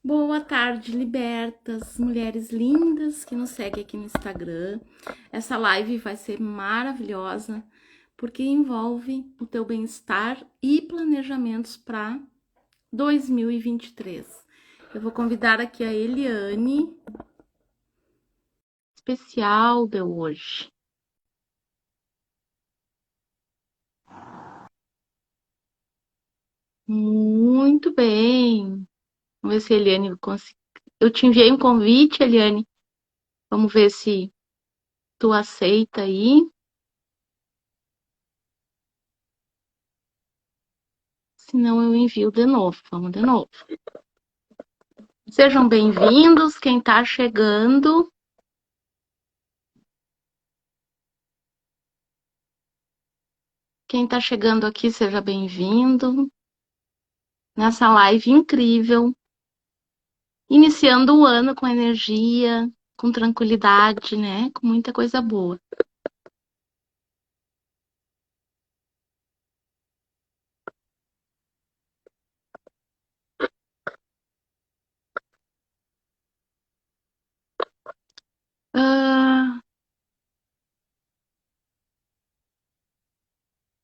Boa tarde, libertas, mulheres lindas que nos seguem aqui no Instagram. Essa live vai ser maravilhosa porque envolve o teu bem-estar e planejamentos para 2023. Eu vou convidar aqui a Eliane, especial de hoje. Muito bem. Vamos ver se a Eliane consegue. Eu te enviei um convite, Eliane. Vamos ver se tu aceita aí. Senão eu envio de novo. Vamos de novo. Sejam bem-vindos, quem está chegando. Quem está chegando aqui, seja bem-vindo. Nessa live incrível. Iniciando o ano com energia, com tranquilidade, né? Com muita coisa boa.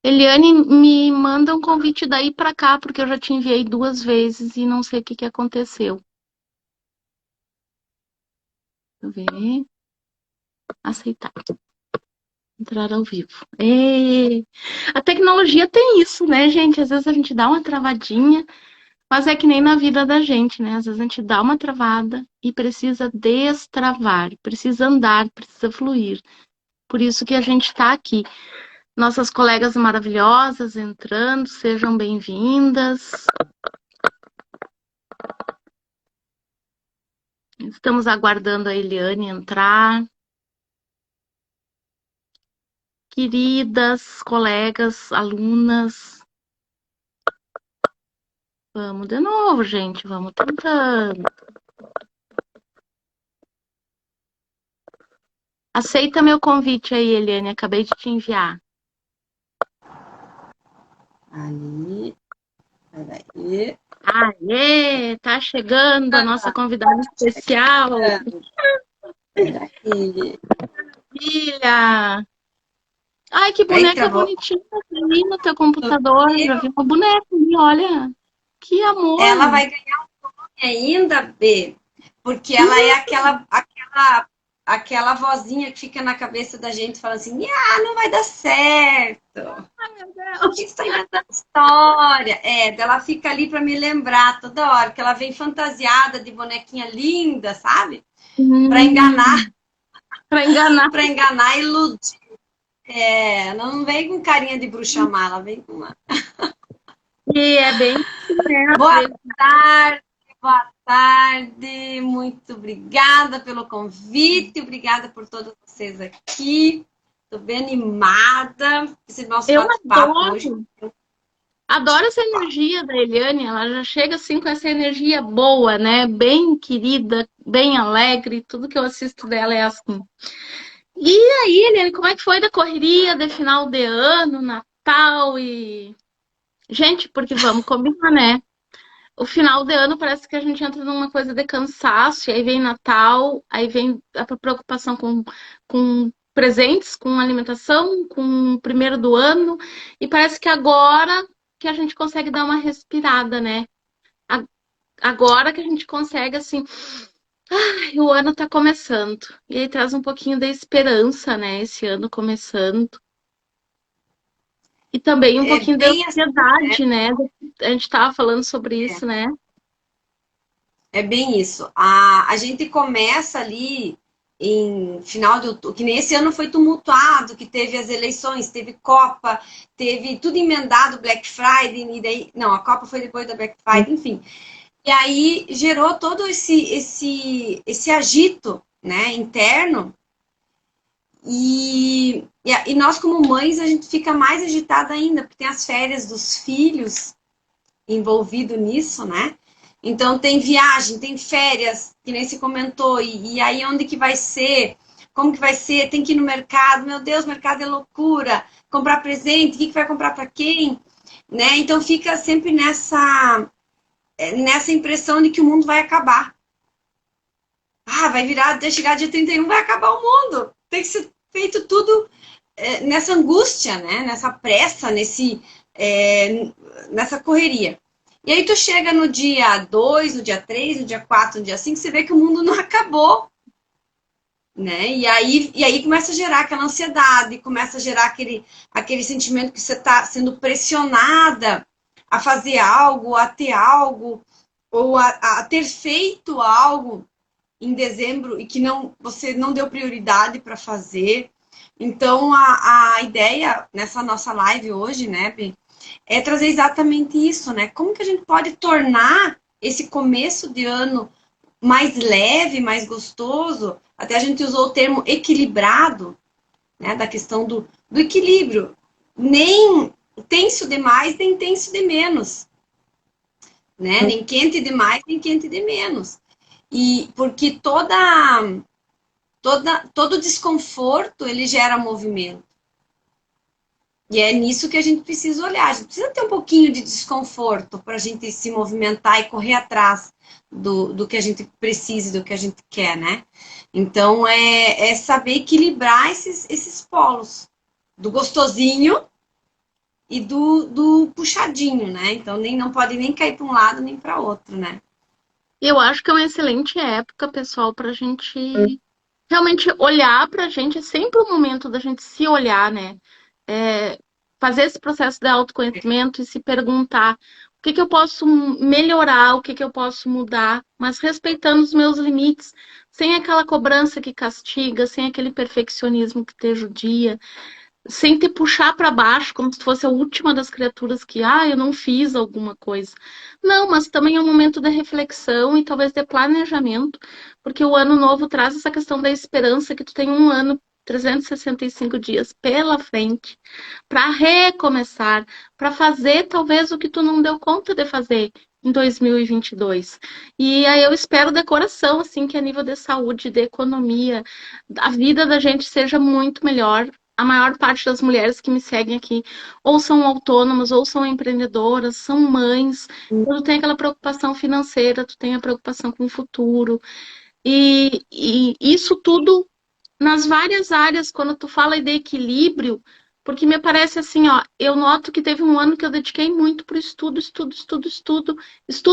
Eliane, me manda um convite daí para cá, porque eu já te enviei 2 vezes e não sei o que aconteceu. Deixa eu ver. Aceitar. Entrar ao vivo. A tecnologia tem isso, né, gente? Às vezes a gente dá uma travadinha, mas é que nem na vida da gente, né? Às vezes a gente dá uma travada e precisa destravar, precisa andar, precisa fluir. Por isso que a gente está aqui. Nossas colegas maravilhosas entrando, sejam bem-vindas. Estamos aguardando a Eliane entrar. Queridas colegas, alunas, vamos de novo, gente, vamos tentando. Aceita meu convite aí, Eliane, acabei de te enviar. Ali, peraí. Aê, tá chegando a nossa convidada especial. Peraí. Filha! Ai, que Peraí que boneca eu vou bonitinha ali no teu computador. subir. Já vi uma boneca ali, olha. Que amor. Ela vai ganhar um nome ainda, B, porque ela é aquela vozinha que fica na cabeça da gente falando assim, ah, não vai dar certo. Ai, meu Por Deus. que você está inventando história? Ela fica ali para me lembrar toda hora, que ela vem fantasiada de bonequinha linda, sabe? Para enganar, Pra enganar. para enganar e iludir. Não vem com carinha de bruxa má, ela vem com uma. E é bem assim, né? Às Boa vezes. tarde, boa tarde. Muito obrigada pelo convite, obrigada por todos vocês aqui. Estou bem animada. Esse nosso Eu bate-papo hoje. adoro essa energia da Eliane. Ela já chega assim com essa energia boa, né? Bem querida, bem alegre. Tudo que eu assisto dela é assim. E aí, Eliane, como é que foi da correria de final de ano, Natal e. Gente, porque vamos combinar, né? O final de ano parece que a gente entra numa coisa de cansaço, e aí vem Natal, aí vem a preocupação com presentes, com alimentação, com o primeiro do ano, e parece que agora que a gente consegue dar uma respirada, né? Agora que a gente consegue, assim, ai, o ano tá começando. E aí traz um pouquinho de esperança, né? Esse ano começando. E também um É pouquinho de bem assim, ansiedade, né? A gente tava falando sobre é, isso, né? é bem isso. A gente começa ali em final de outubro, que nem esse ano foi tumultuado, que teve as eleições, teve Copa, teve tudo emendado, Black Friday, e daí, não, a Copa foi depois da Black Friday, enfim. E aí gerou todo esse agito, né, interno. E nós, como mães, a gente fica mais agitada ainda, porque tem as férias dos filhos envolvido nisso, né? Então tem viagem, tem férias, que nem se comentou, e aí onde que vai ser? Como que vai ser? Tem que ir no mercado, meu Deus, mercado é loucura, comprar presente, o que vai comprar para quem? Né? Então fica sempre nessa impressão de que o mundo vai acabar. Vai chegar dia 31, vai acabar o mundo. Tem que ser feito tudo nessa angústia, né? Nessa pressa, nessa correria. E aí tu chega no dia 2, no dia 3, no dia 4, no dia 5, você vê que o mundo não acabou. Né? E aí começa a gerar aquela ansiedade, começa a gerar aquele sentimento que você está sendo pressionada a fazer algo, a ter algo, ou a ter feito algo em dezembro e que você não deu prioridade para fazer. Então, a ideia nessa nossa live hoje, né, Bê, é trazer exatamente isso, né? Como que a gente pode tornar esse começo de ano mais leve, mais gostoso? Até a gente usou o termo equilibrado, né, da questão do equilíbrio. Nem tenso demais, nem tenso de menos. Né? Nem quente demais, nem quente de menos. E porque todo desconforto, ele gera movimento. E é nisso que a gente precisa olhar. A gente precisa ter um pouquinho de desconforto para a gente se movimentar e correr atrás do que a gente precisa, do que a gente quer, né? Então, é saber equilibrar esses polos. Do gostosinho e do puxadinho, né? Então, não pode nem cair para um lado, nem para outro, né? Eu acho que é uma excelente época, pessoal, para a gente realmente olhar para a gente. É sempre o momento da gente se olhar, né? É, fazer esse processo de autoconhecimento e se perguntar o que que eu posso melhorar, o que que eu posso mudar, mas respeitando os meus limites, sem aquela cobrança que castiga, sem aquele perfeccionismo que te judia, sem te puxar para baixo, como se fosse a última das criaturas que, eu não fiz alguma coisa. Não, mas também é um momento de reflexão e talvez de planejamento, porque o ano novo traz essa questão da esperança que tu tem um ano, 365 dias pela frente, para recomeçar, para fazer talvez o que tu não deu conta de fazer em 2022. E aí eu espero de coração, assim, que a nível de saúde, de economia, a vida da gente seja muito melhor. A maior parte das mulheres que me seguem aqui ou são autônomas, ou são empreendedoras, são mães. Tu tem aquela preocupação financeira, tu tem a preocupação com o futuro. E isso tudo nas várias áreas, quando tu fala de equilíbrio, porque me parece assim, ó, eu noto que teve um ano que eu dediquei muito para o estudo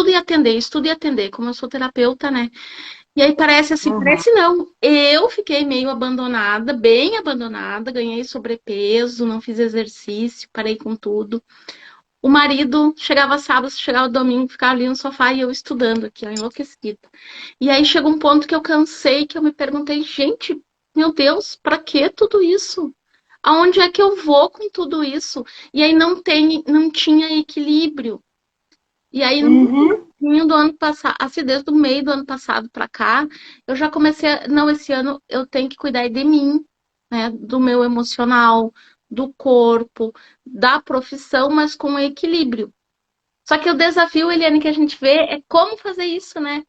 e atender, como eu sou terapeuta, né? E aí parece assim, parece não. Eu fiquei meio abandonada, bem abandonada, ganhei sobrepeso, não fiz exercício, parei com tudo. O marido chegava sábado, chegava domingo, ficava ali no sofá e eu estudando aqui, ó, enlouquecida. E aí chegou um ponto que eu cansei, que eu me perguntei, gente, meu Deus, para que tudo isso? Aonde é que eu vou com tudo isso? E aí não tinha equilíbrio. E aí no fim do ano passado, assim, desde o meio do ano passado para cá, eu já comecei não, esse ano eu tenho que cuidar de mim, né, do meu emocional, do corpo, da profissão, mas com equilíbrio. Só que o desafio, Eliane, que a gente vê é como fazer isso, né?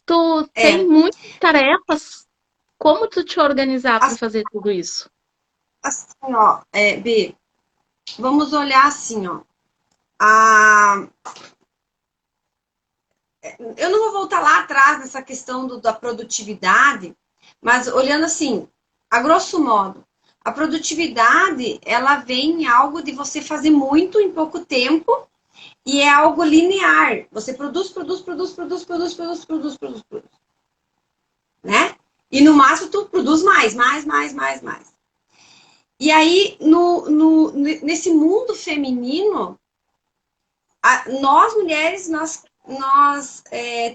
Tu tem muitas tarefas, como tu te organizar para fazer tudo isso? Assim, ó, B, vamos olhar assim, ó. A... Eu não vou voltar lá atrás nessa questão da produtividade, mas olhando assim, a grosso modo, a produtividade, ela vem em algo de você fazer muito em pouco tempo e é algo linear. Você produz, né? E no máximo tu produz mais. E aí, nesse mundo feminino, nós mulheres, nós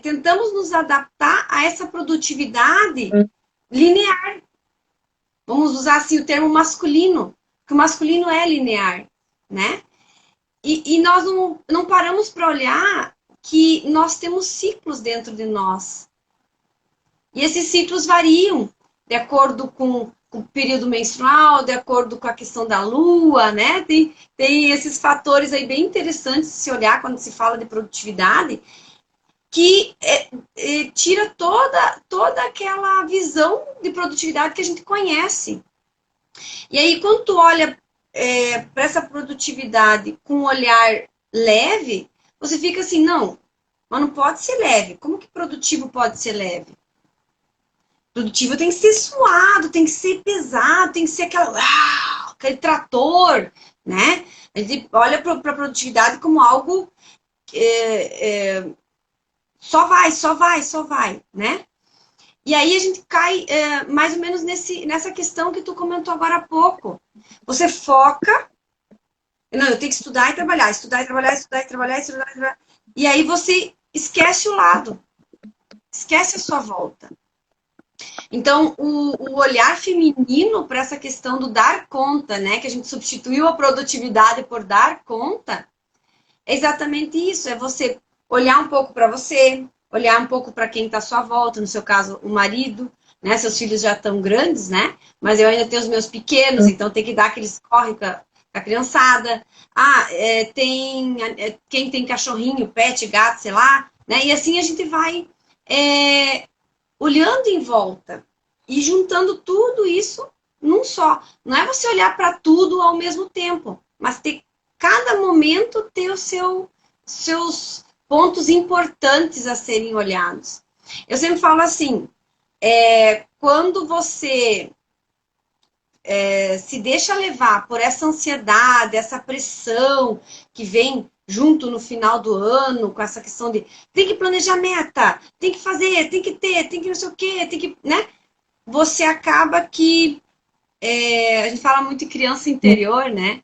tentamos nos adaptar a essa produtividade linear. Vamos usar assim o termo masculino, porque o masculino é linear, né? E nós não paramos para olhar que nós temos ciclos dentro de nós. E esses ciclos variam de acordo com o período menstrual, de acordo com a questão da lua, né? Tem esses fatores aí bem interessantes de se olhar quando se fala de produtividade, que tira toda aquela visão de produtividade que a gente conhece. E aí, quando tu olha para essa produtividade com um olhar leve, você fica assim, não, mas não pode ser leve. Como que produtivo pode ser leve? Produtivo tem que ser suado, tem que ser pesado, tem que ser aquele trator, né? A gente olha para a produtividade como algo só vai, só vai, só vai, né? E aí a gente cai mais ou menos nessa questão que tu comentou agora há pouco. Você foca, não, eu tenho que estudar e trabalhar, estudar e trabalhar, estudar e trabalhar, estudar e trabalhar. E aí você esquece o lado, esquece a sua volta. Então, o olhar feminino para essa questão do dar conta, né? Que a gente substituiu a produtividade por dar conta, é exatamente isso. É você olhar um pouco para você, olhar um pouco para quem está à sua volta, no seu caso, o marido, né? Seus filhos já estão grandes, né? Mas eu ainda tenho os meus pequenos, então tem que dar aqueles corre com a criançada. Quem tem cachorrinho, pet, gato, sei lá, né? E assim a gente vai olhando em volta e juntando tudo isso num só. Não é você olhar para tudo ao mesmo tempo, mas ter cada momento ter os seus pontos importantes a serem olhados. Eu sempre falo assim, quando você se deixa levar por essa ansiedade, essa pressão que vem junto no final do ano, com essa questão de tem que planejar meta, tem que fazer, tem que ter, tem que não sei o quê, tem que, né? Você acaba que a gente fala muito em criança interior, né?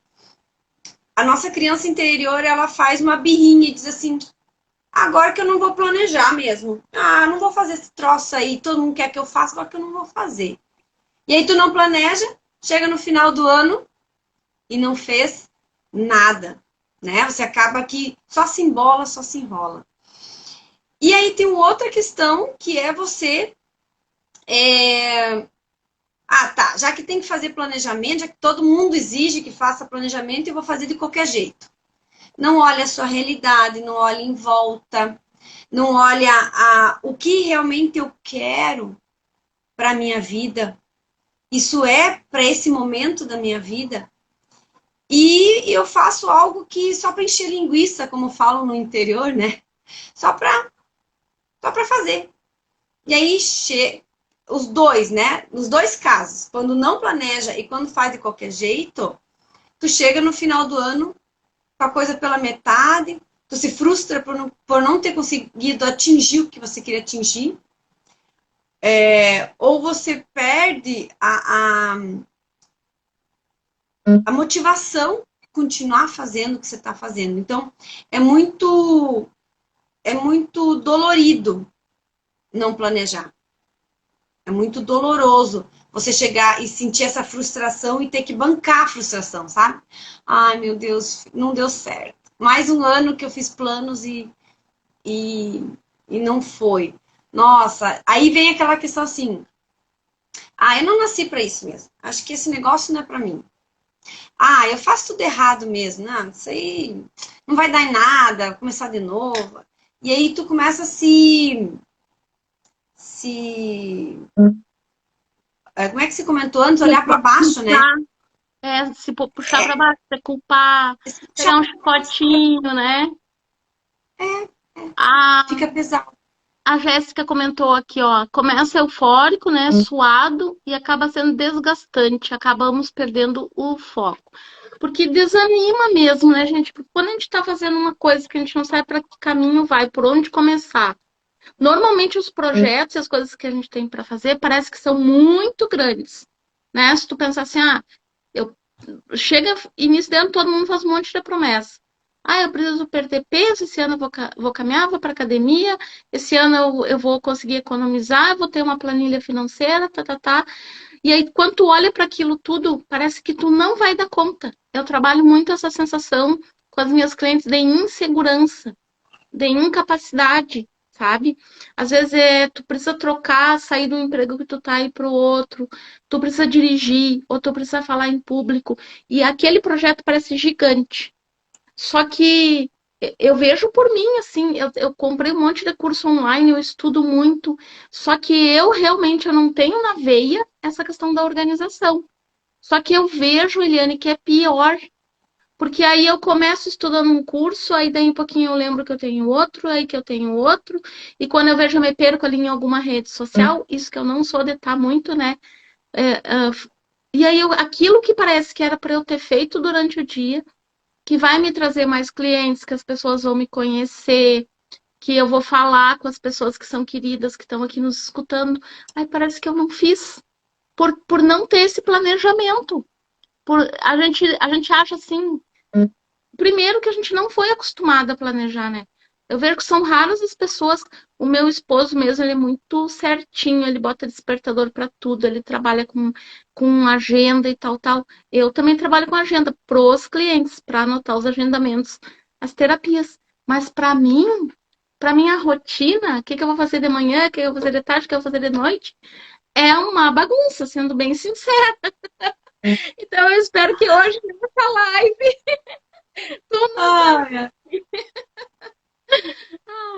A nossa criança interior, ela faz uma birrinha e diz assim, agora que eu não vou planejar mesmo. Não vou fazer esse troço aí, todo mundo quer que eu faça, agora que eu não vou fazer. E aí tu não planeja, chega no final do ano e não fez nada, né? Você acaba que só se embola, só se enrola. E aí tem uma outra questão, que é você... tá, já que tem que fazer planejamento, já que todo mundo exige que faça planejamento, eu vou fazer de qualquer jeito. Não olha a sua realidade, não olha em volta, não olha o que realmente eu quero para a minha vida. Isso é para esse momento da minha vida. E eu faço algo que só para encher linguiça, como falam no interior, né? Só para fazer. E aí, os dois, né? Nos dois casos, quando não planeja e quando faz de qualquer jeito, tu chega no final do ano com a coisa pela metade, tu se frustra por não ter conseguido atingir o que você queria atingir, ou você perde a motivação de continuar fazendo o que você está fazendo. Então, é muito dolorido não planejar. É muito doloroso você chegar e sentir essa frustração e ter que bancar a frustração, sabe? Ai, meu Deus, não deu certo. Mais um ano que eu fiz planos e não foi. Nossa, aí vem aquela questão assim, eu não nasci para isso mesmo. Acho que esse negócio não é para mim. Eu faço tudo errado mesmo. Não, isso aí não vai dar em nada, vou começar de novo. E aí tu começa a como é que você comentou antes? Olhar para baixo, né? Se puxar para baixo, se culpar, pegar um chicotinho, né? Fica pesado. A Jéssica comentou aqui, ó, começa eufórico, né, suado e acaba sendo desgastante, acabamos perdendo o foco. Porque desanima mesmo, né, gente? Porque quando a gente tá fazendo uma coisa que a gente não sabe para que caminho vai, por onde começar. Normalmente os projetos e as coisas que a gente tem para fazer parece que são muito grandes, né? Se tu pensar assim, chega início de ano, todo mundo faz um monte de promessa. Eu preciso perder peso, esse ano eu vou caminhar, vou para academia, esse ano eu vou conseguir economizar, vou ter uma planilha financeira, tá. E aí, quando tu olha para aquilo tudo, parece que tu não vai dar conta. Eu trabalho muito essa sensação com as minhas clientes de insegurança, de incapacidade, sabe? Às vezes tu precisa trocar, sair do emprego que tu tá e pro outro, tu precisa dirigir, ou tu precisa falar em público, e aquele projeto parece gigante. Só que eu vejo por mim, assim, eu comprei um monte de curso online, eu estudo muito, só que eu não tenho na veia essa questão da organização. Só que eu vejo, Eliane, que é pior, Porque aí eu começo estudando um curso, aí daí um pouquinho eu lembro que eu tenho outro, aí que eu tenho outro, e quando eu vejo eu me perco ali em alguma rede social, isso que eu não sou de estar muito, né? É, e aí aquilo que parece que era para eu ter feito durante o dia, que vai me trazer mais clientes, que as pessoas vão me conhecer, que eu vou falar com as pessoas que são queridas, que estão aqui nos escutando, aí parece que eu não fiz, por não ter esse planejamento. A gente acha assim. Primeiro que a gente não foi acostumada a planejar, né? Eu vejo que são raras as pessoas. O meu esposo mesmo, ele é muito certinho, ele bota despertador para tudo, ele trabalha com agenda e tal, tal. Eu também trabalho com agenda pros clientes, para anotar os agendamentos, as terapias. Mas para minha rotina, o que que eu vou fazer de manhã, o que eu vou fazer de tarde, o que eu vou fazer de noite, é uma bagunça, sendo bem sincera. Então eu espero que hoje nessa live tu não. Ai,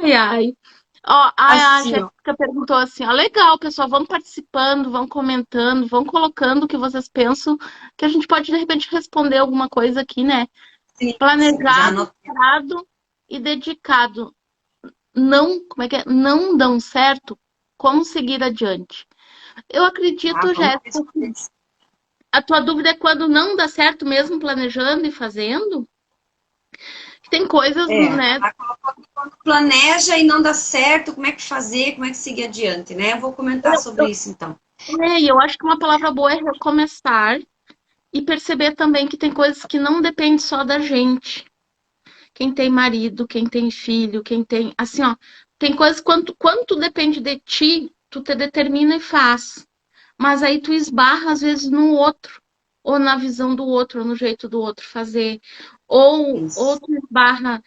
Ai, ai. Ó, a assim, ó. Jéssica perguntou assim, ó, legal, pessoal, vão participando, vão comentando, vão colocando o que vocês pensam, que a gente pode, de repente, responder alguma coisa aqui, né? Sim, sim, já Planejado, anotei. esperado e dedicado. Não, como é que é? Não dão certo, como seguir adiante? Eu Tá? acredito, Vamos Jéssica, responder. que a tua dúvida é quando não dá certo, mesmo planejando e fazendo? Tem coisas, É, né? ela colocou que quando planeja e não dá certo, como é que fazer, como é que seguir adiante, né? Eu vou comentar sobre isso, então. E eu acho que uma palavra boa é recomeçar. E perceber também que tem coisas que não dependem só da gente. Quem tem marido, quem tem filho, quem tem. Assim, ó, tem coisas quanto depende de ti, tu te determina e faz. Mas aí tu esbarra, às vezes, no outro, ou na visão do outro, ou no jeito do outro fazer. Ou Isso. tu esbarra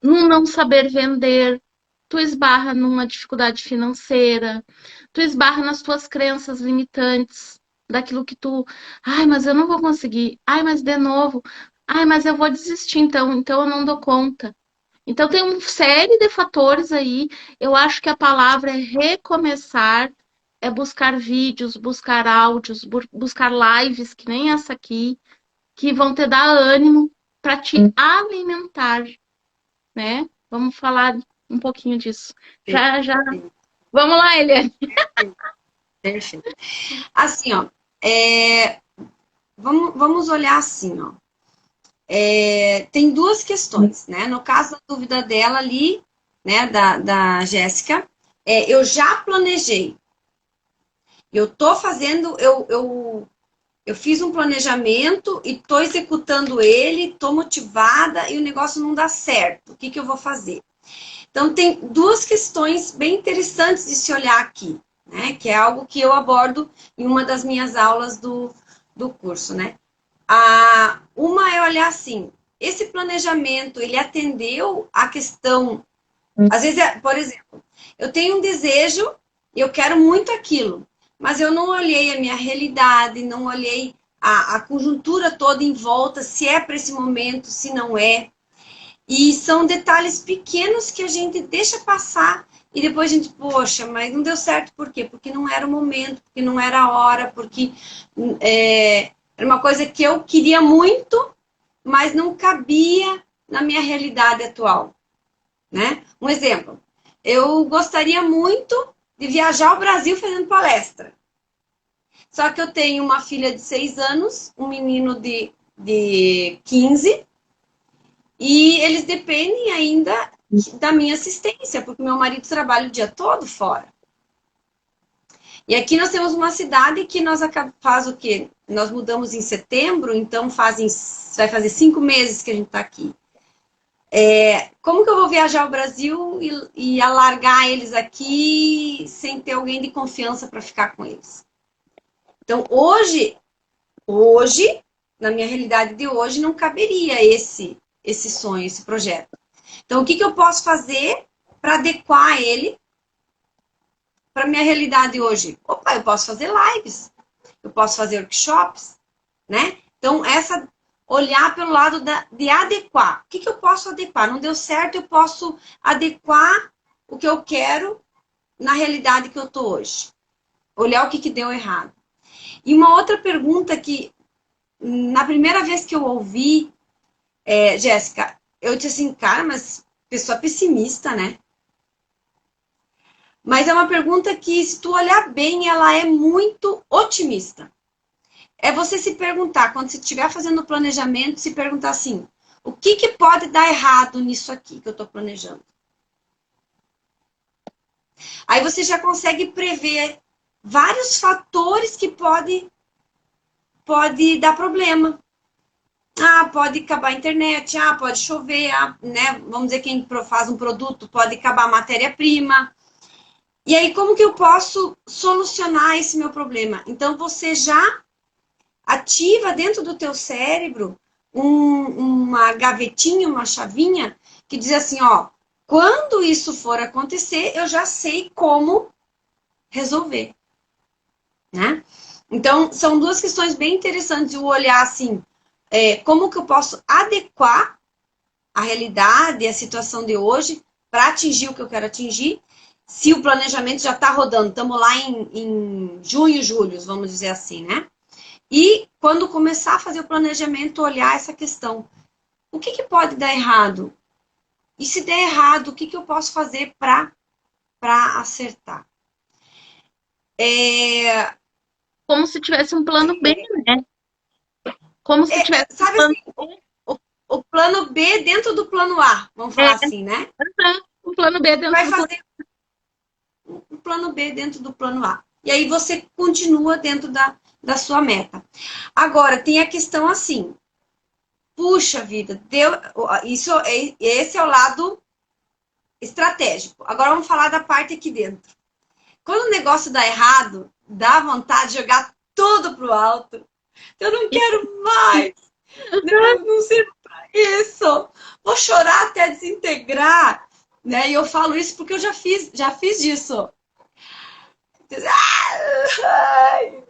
no não saber vender, tu esbarra numa dificuldade financeira, tu esbarra nas tuas crenças limitantes, daquilo que tu, ai, mas eu não vou conseguir, ai, mas de novo, ai, mas eu vou desistir então eu não dou conta. Então tem uma série de fatores aí. Eu acho que a palavra é recomeçar, é buscar vídeos, buscar áudios, buscar lives, que nem essa aqui, que vão te dar ânimo para te alimentar, né? Vamos falar um pouquinho disso. Já, já. Perfeito, Vamos lá, Eliane. perfeito. Assim, ó, vamos olhar assim, ó. Tem duas questões, né? No caso da dúvida dela ali, né, da Jéssica, eu já planejei. Eu tô fazendo, eu fiz um planejamento e tô executando ele, tô motivada e o negócio não dá certo. O que que eu vou fazer? Então, tem duas questões bem interessantes de se olhar aqui, né? Que é algo que eu abordo em uma das minhas aulas do curso, né? Uma é olhar assim, esse planejamento, ele atendeu a questão... Às vezes, por exemplo, eu tenho um desejo, eu quero muito aquilo, mas eu não olhei a minha realidade, não olhei a conjuntura toda em volta, se é para esse momento, se não é. E são detalhes pequenos que a gente deixa passar e depois a gente, poxa, mas não deu certo por quê? Porque não era o momento, porque não era a hora, porque era uma coisa que eu queria muito, mas não cabia na minha realidade atual, né? Um exemplo, eu gostaria muito de viajar ao Brasil fazendo palestra. Só que eu tenho uma filha de 6 anos, um menino de 15, e eles dependem ainda da minha assistência, porque meu marido trabalha o dia todo fora. E aqui nós temos uma cidade que nós faz o quê? Nós mudamos em setembro, então vai fazer 5 meses que a gente está aqui. Como que eu vou viajar ao Brasil e alargar eles aqui sem ter alguém de confiança para ficar com eles? Então, hoje, na minha realidade de hoje, não caberia esse sonho, esse projeto. Então, o que eu posso fazer para adequar ele para minha realidade hoje? Opa, eu posso fazer lives, eu posso fazer workshops, né? Então, olhar pelo lado de adequar. O que eu posso adequar? Não deu certo, eu posso adequar o que eu quero na realidade que eu tô hoje. Olhar o que deu errado. E uma outra pergunta que na primeira vez que eu ouvi, Jéssica, eu disse assim, cara, mas pessoa pessimista, né? Mas é uma pergunta que, se tu olhar bem, ela é muito otimista. É você se perguntar, quando você estiver fazendo o planejamento, se perguntar assim, o que, que pode dar errado nisso aqui que eu estou planejando? Aí você já consegue prever vários fatores que pode dar problema. Ah, pode acabar a internet, ah, pode chover, ah, né? Vamos dizer, quem faz um produto, pode acabar a matéria-prima. E aí, como que eu posso solucionar esse meu problema? Então, você já ativa dentro do teu cérebro uma gavetinha, uma chavinha, que diz assim, ó, quando isso for acontecer, eu já sei como resolver, né? Então, são duas questões bem interessantes, o olhar assim, como que eu posso adequar a realidade e a situação de hoje para atingir o que eu quero atingir, se o planejamento já está rodando, estamos lá em junho, julho, vamos dizer assim, né? E quando começar a fazer o planejamento, olhar essa questão. O que, que pode dar errado? E se der errado, o que, que eu posso fazer para acertar? Como se tivesse um plano B, né? Como se tivesse um Sabe plano assim, o plano B dentro do plano A, vamos falar B, assim, né? um plano B dentro Vai do plano. fazer o plano B dentro do plano A. E aí você continua dentro da sua meta. Agora, tem a questão assim, puxa vida, esse é o lado estratégico. Agora vamos falar da parte aqui dentro. Quando o negócio dá errado, dá vontade de jogar tudo pro alto. Eu não quero mais. Não sirvo para isso. Vou chorar até desintegrar. Né? E eu falo isso porque eu já fiz disso.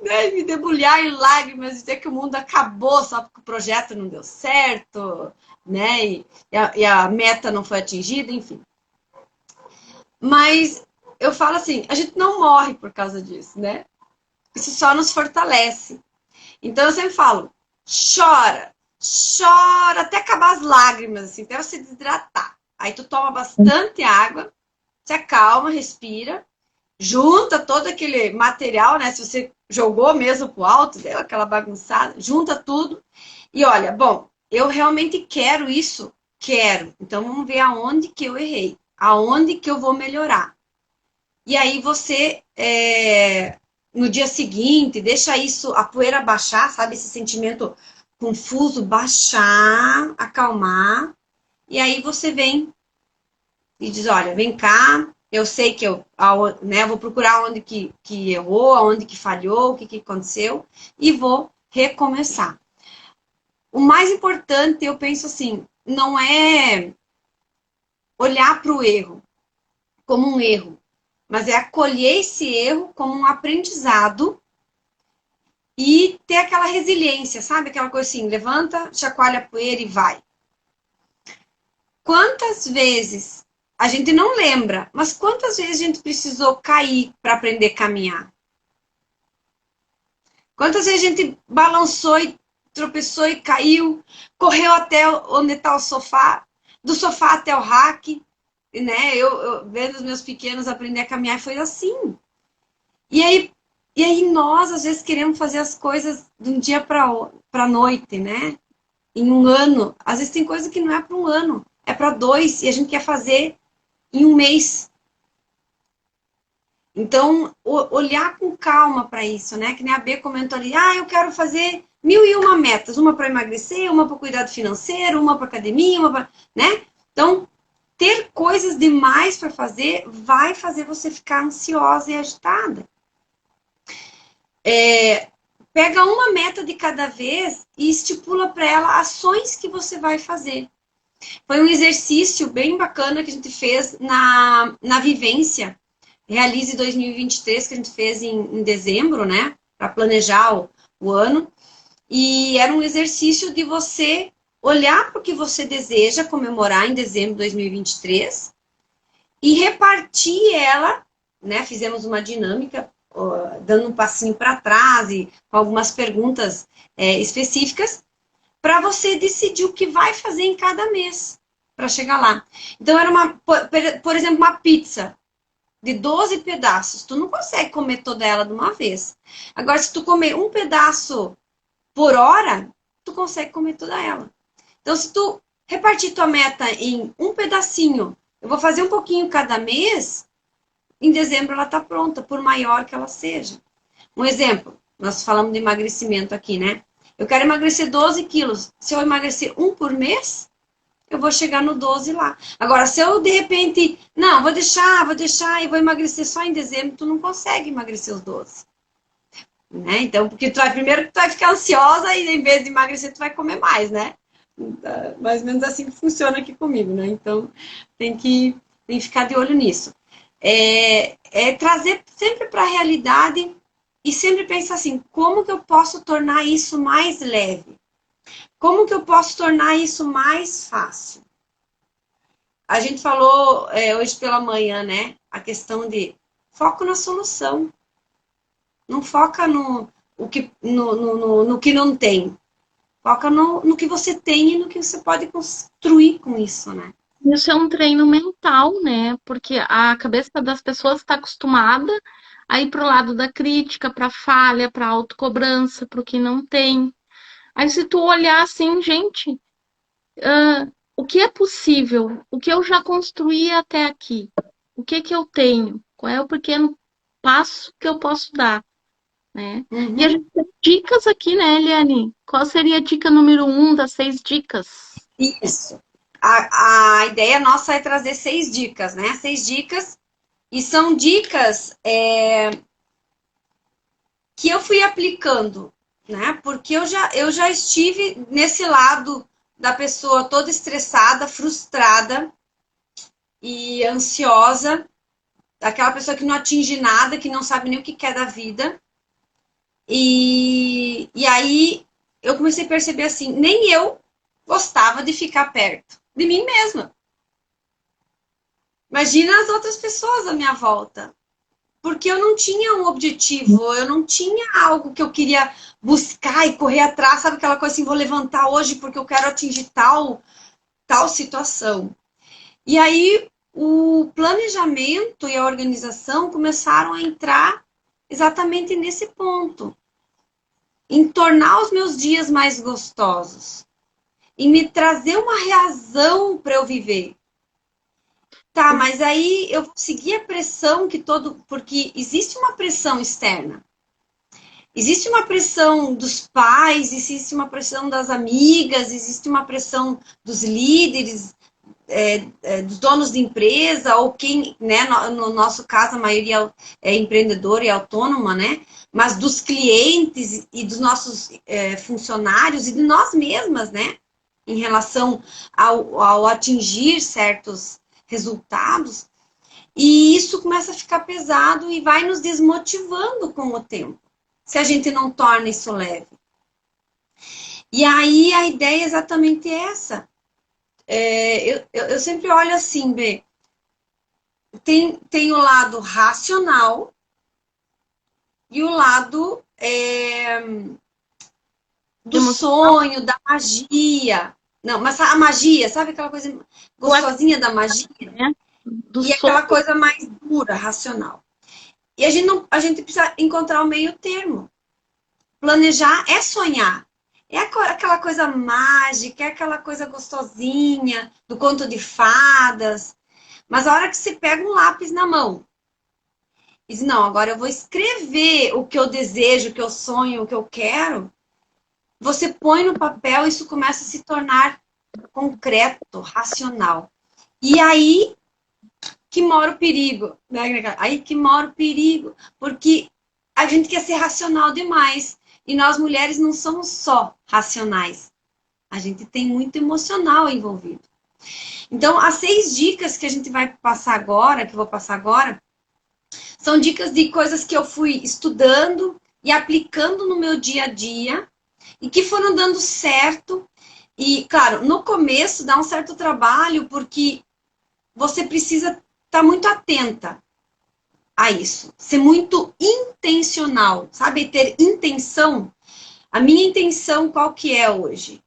Né? Me debulhar em lágrimas, dizer que o mundo acabou só porque o projeto não deu certo, né? E a meta não foi atingida, enfim. Mas eu falo assim, a gente não morre por causa disso, né? Isso só nos fortalece. Então eu sempre falo, chora, chora até acabar as lágrimas, assim, até você desidratar. Aí tu toma bastante água, se acalma, respira, junta todo aquele material, né? Se você jogou mesmo pro alto, deu aquela bagunçada, junta tudo e olha, bom, eu realmente quero isso, quero. Então vamos ver aonde que eu errei, aonde que eu vou melhorar. E aí você, no dia seguinte, deixa isso, a poeira baixar, sabe? Esse sentimento confuso, baixar, acalmar. E aí você vem e diz, olha, vem cá, eu sei que eu vou procurar onde que errou, onde que falhou, o que, que aconteceu, e vou recomeçar. O mais importante, eu penso assim, não é olhar para o erro como um erro, mas é acolher esse erro como um aprendizado e ter aquela resiliência, sabe? Aquela coisa assim, levanta, chacoalha a poeira e vai. Quantas vezes a gente não lembra, mas quantas vezes a gente precisou cair para aprender a caminhar? Quantas vezes a gente balançou e tropeçou e caiu, correu até onde está o sofá, do sofá até o rack, né? Eu vendo os meus pequenos aprender a caminhar, foi assim. E aí nós, às vezes, queremos fazer as coisas de um dia para a noite, né? Em um ano. Às vezes tem coisa que não é para um ano, é para 2, e a gente quer fazer em um mês. Então, olhar com calma para isso, né? Que nem a B comentou ali, eu quero fazer 1001 metas, uma para emagrecer, uma para cuidado financeiro, uma para academia, uma para, né? Então, ter coisas demais para fazer vai fazer você ficar ansiosa e agitada. Pega uma meta de cada vez e estipula para ela ações que você vai fazer. Foi um exercício bem bacana que a gente fez na vivência Realize 2023, que a gente fez em dezembro, né? Para planejar o ano. E era um exercício de você olhar para o que você deseja comemorar em dezembro de 2023 e repartir ela, né? Fizemos uma dinâmica dando um passinho para trás e com algumas perguntas específicas, para você decidir o que vai fazer em cada mês para chegar lá. Então, era por exemplo, uma pizza de 12 pedaços. Tu não consegue comer toda ela de uma vez. Agora, se tu comer um pedaço por hora, tu consegue comer toda ela. Então, se tu repartir tua meta em um pedacinho, eu vou fazer um pouquinho cada mês, em dezembro ela tá pronta, por maior que ela seja. Um exemplo, nós falamos de emagrecimento aqui, né? Eu quero emagrecer 12 quilos. Se eu emagrecer um por mês, eu vou chegar no 12 lá. Agora, se eu, de repente, não, vou deixar e vou emagrecer só em dezembro, tu não consegue emagrecer os 12. Né? Então, porque primeiro tu vai ficar ansiosa e em vez de emagrecer, tu vai comer mais, né? Mais ou menos assim que funciona aqui comigo, né? Então, tem que ficar de olho nisso. Trazer sempre para a realidade e sempre pensar assim, como que eu posso tornar isso mais leve? Como que eu posso tornar isso mais fácil? A gente falou hoje pela manhã, né? A questão de foco na solução. Não foca no que não tem. Foca no que você tem e no que você pode construir com isso, né? Isso é um treino mental, né? Porque a cabeça das pessoas está acostumada a ir pro lado da crítica, para falha, para autocobrança, para o que não tem. Aí se tu olhar assim, gente, o que é possível? O que eu já construí até aqui? O que que eu tenho? Qual é o pequeno passo que eu posso dar, né? E a Uhum. gente tem dicas aqui, né, Eliane? Qual seria a dica número 1 das 6 dicas? Isso. A ideia nossa é trazer 6 dicas, né? 6 dicas. E são dicas que eu fui aplicando, né? Porque eu já estive nesse lado da pessoa toda estressada, frustrada e ansiosa, aquela pessoa que não atinge nada, que não sabe nem o que quer da vida. E aí eu comecei a perceber assim, nem eu gostava de ficar perto de mim mesma. Imagina as outras pessoas à minha volta. Porque eu não tinha um objetivo, eu não tinha algo que eu queria buscar e correr atrás, sabe aquela coisa assim, vou levantar hoje porque eu quero atingir tal situação. E aí o planejamento e a organização começaram a entrar exatamente nesse ponto, em tornar os meus dias mais gostosos, em me trazer uma razão para eu viver. Tá, mas aí eu vou seguir a pressão porque existe uma pressão externa. Existe uma pressão dos pais, existe uma pressão das amigas, existe uma pressão dos líderes, dos donos de empresa, ou quem, né, no nosso caso, a maioria é empreendedora e autônoma, né? Mas dos clientes e dos nossos funcionários e de nós mesmas, né? Em relação ao atingir certos resultados. E isso começa a ficar pesado e vai nos desmotivando com o tempo, se a gente não torna isso leve. E aí a ideia é exatamente essa. Eu sempre olho assim, B, tem o lado racional e o lado do sonho, da magia. Não, mas a magia, sabe aquela coisa gostosinha da magia? E aquela coisa mais dura, racional. E a gente precisa encontrar o meio termo. Planejar é sonhar. É aquela coisa mágica, é aquela coisa gostosinha, do conto de fadas. Mas a hora que você pega um lápis na mão, e diz, não, agora eu vou escrever o que eu desejo, o que eu sonho, o que eu quero, você põe no papel e isso começa a se tornar concreto, racional. E aí que mora o perigo, né? Aí que mora o perigo, porque a gente quer ser racional demais. E nós mulheres não somos só racionais. A gente tem muito emocional envolvido. Então, as 6 dicas que a gente vai passar agora, que eu vou passar agora, são dicas de coisas que eu fui estudando e aplicando no meu dia a dia e que foram dando certo. E, claro, no começo dá um certo trabalho, porque você precisa estar muito atenta. a isso. Ser muito intencional, sabe? Ter intenção. A minha intenção qual que é hoje?